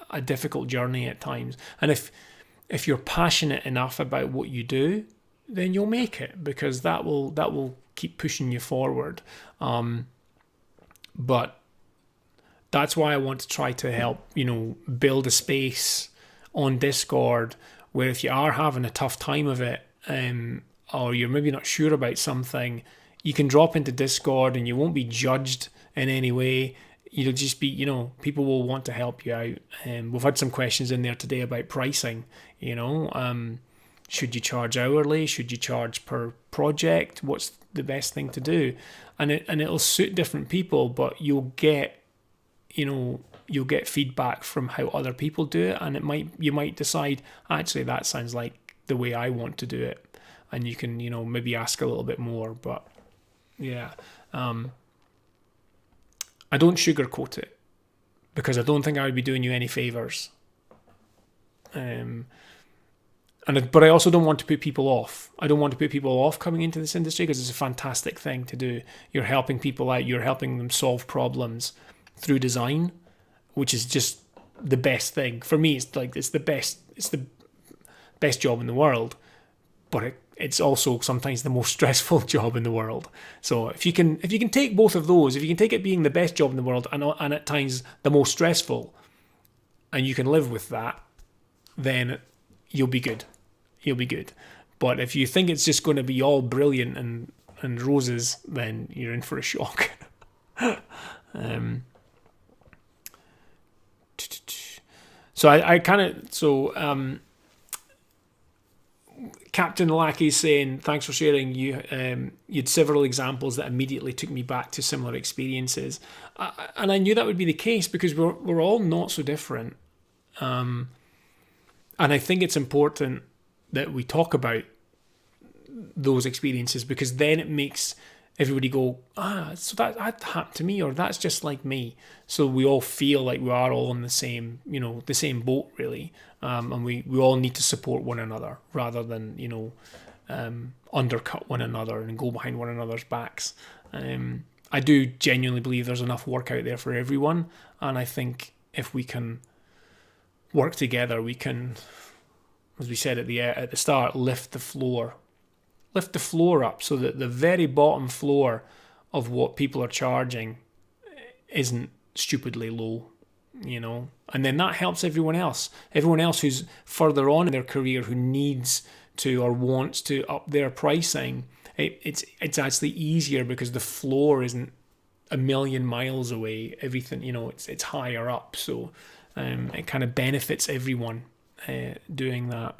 a difficult journey at times. And if you're passionate enough about what you do, then you'll make it, because that will keep pushing you forward. But that's why I want to try to help, build a space on Discord where if you are having a tough time of it, or you're maybe not sure about something, you can drop into Discord and you won't be judged in any way. You'll just be, people will want to help you out. We've had some questions in there today about pricing. Should you charge hourly? Should you charge per project? What's the best thing to do? And it'll suit different people, but you'll get feedback from how other people do it, and you might decide, actually that sounds like the way I want to do it, and you can maybe ask a little bit more. But yeah, I don't sugarcoat it, because I don't think I would be doing you any favors. But I also don't want to put people off. I don't want to put people off coming into this industry, because it's a fantastic thing to do. You're helping people out. You're helping them solve problems through design, which is just the best thing. For me, it's the best job in the world, but it's also sometimes the most stressful job in the world. So if you can take both of those, if you can take it being the best job in the world and at times the most stressful, and you can live with that, then you'll be good. You'll be good. But if you think it's just going to be all brilliant and roses, then you're in for a shock. Captain Lackey's saying, thanks for sharing. You had several examples that immediately took me back to similar experiences, and I knew that would be the case, because we're all not so different, and I think it's important that we talk about those experiences, because then it makes everybody go, so that happened to me, or that's just like me. So we all feel like we are all in the same boat, really. And we all need to support one another, rather than, undercut one another and go behind one another's backs. I do genuinely believe there's enough work out there for everyone. And I think if we can work together, we can, as we said at the start, lift the floor up, so that the very bottom floor of what people are charging isn't stupidly low, and then that helps everyone else who's further on in their career, who needs to or wants to up their pricing. It's actually easier, because the floor isn't a million miles away. Everything, it's higher up, so it kind of benefits everyone doing that.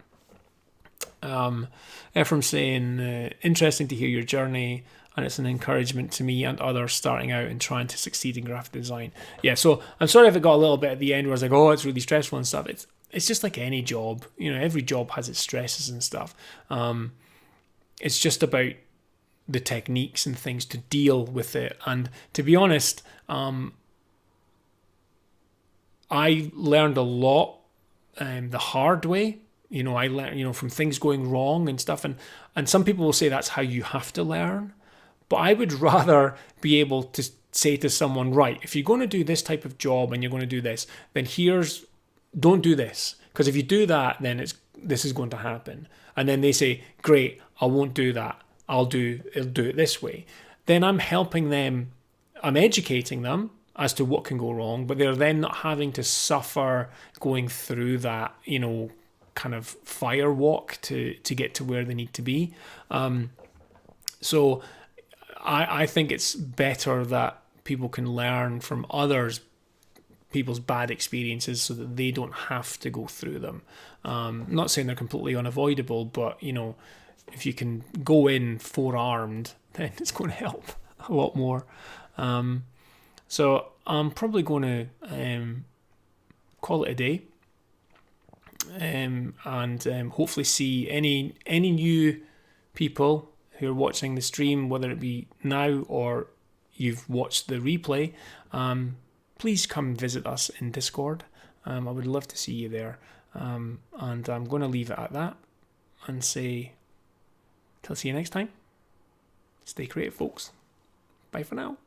Ephraim saying, interesting to hear your journey. and it's an encouragement to me and others starting out and trying to succeed in graphic design. Yeah, so I'm sorry if it got a little bit at the end where I was like, oh, it's really stressful and stuff. It's just like any job. Every job has its stresses and stuff. It's just about the techniques and things to deal with it. And to be honest, I learned a lot the hard way. I learned, from things going wrong and stuff. And some people will say that's how you have to learn. But I would rather be able to say to someone, right, if you're going to do this type of job and you're going to do this, then don't do this. Because if you do that, then this is going to happen. And then they say, great, I won't do that. I'll do it this way. Then I'm helping them, I'm educating them as to what can go wrong, but they're then not having to suffer going through that, kind of fire walk to get to where they need to be. So I think it's better that people can learn from people's bad experiences so that they don't have to go through them. Not saying they're completely unavoidable, but if you can go in forearmed, then it's going to help a lot more. So I'm probably going to call it a day, and hopefully see any new people who are watching the stream, whether it be now or you've watched the replay. Please come visit us in Discord. I would love to see you there. And I'm going to leave it at that and say, till see you next time. Stay creative, folks. Bye for now.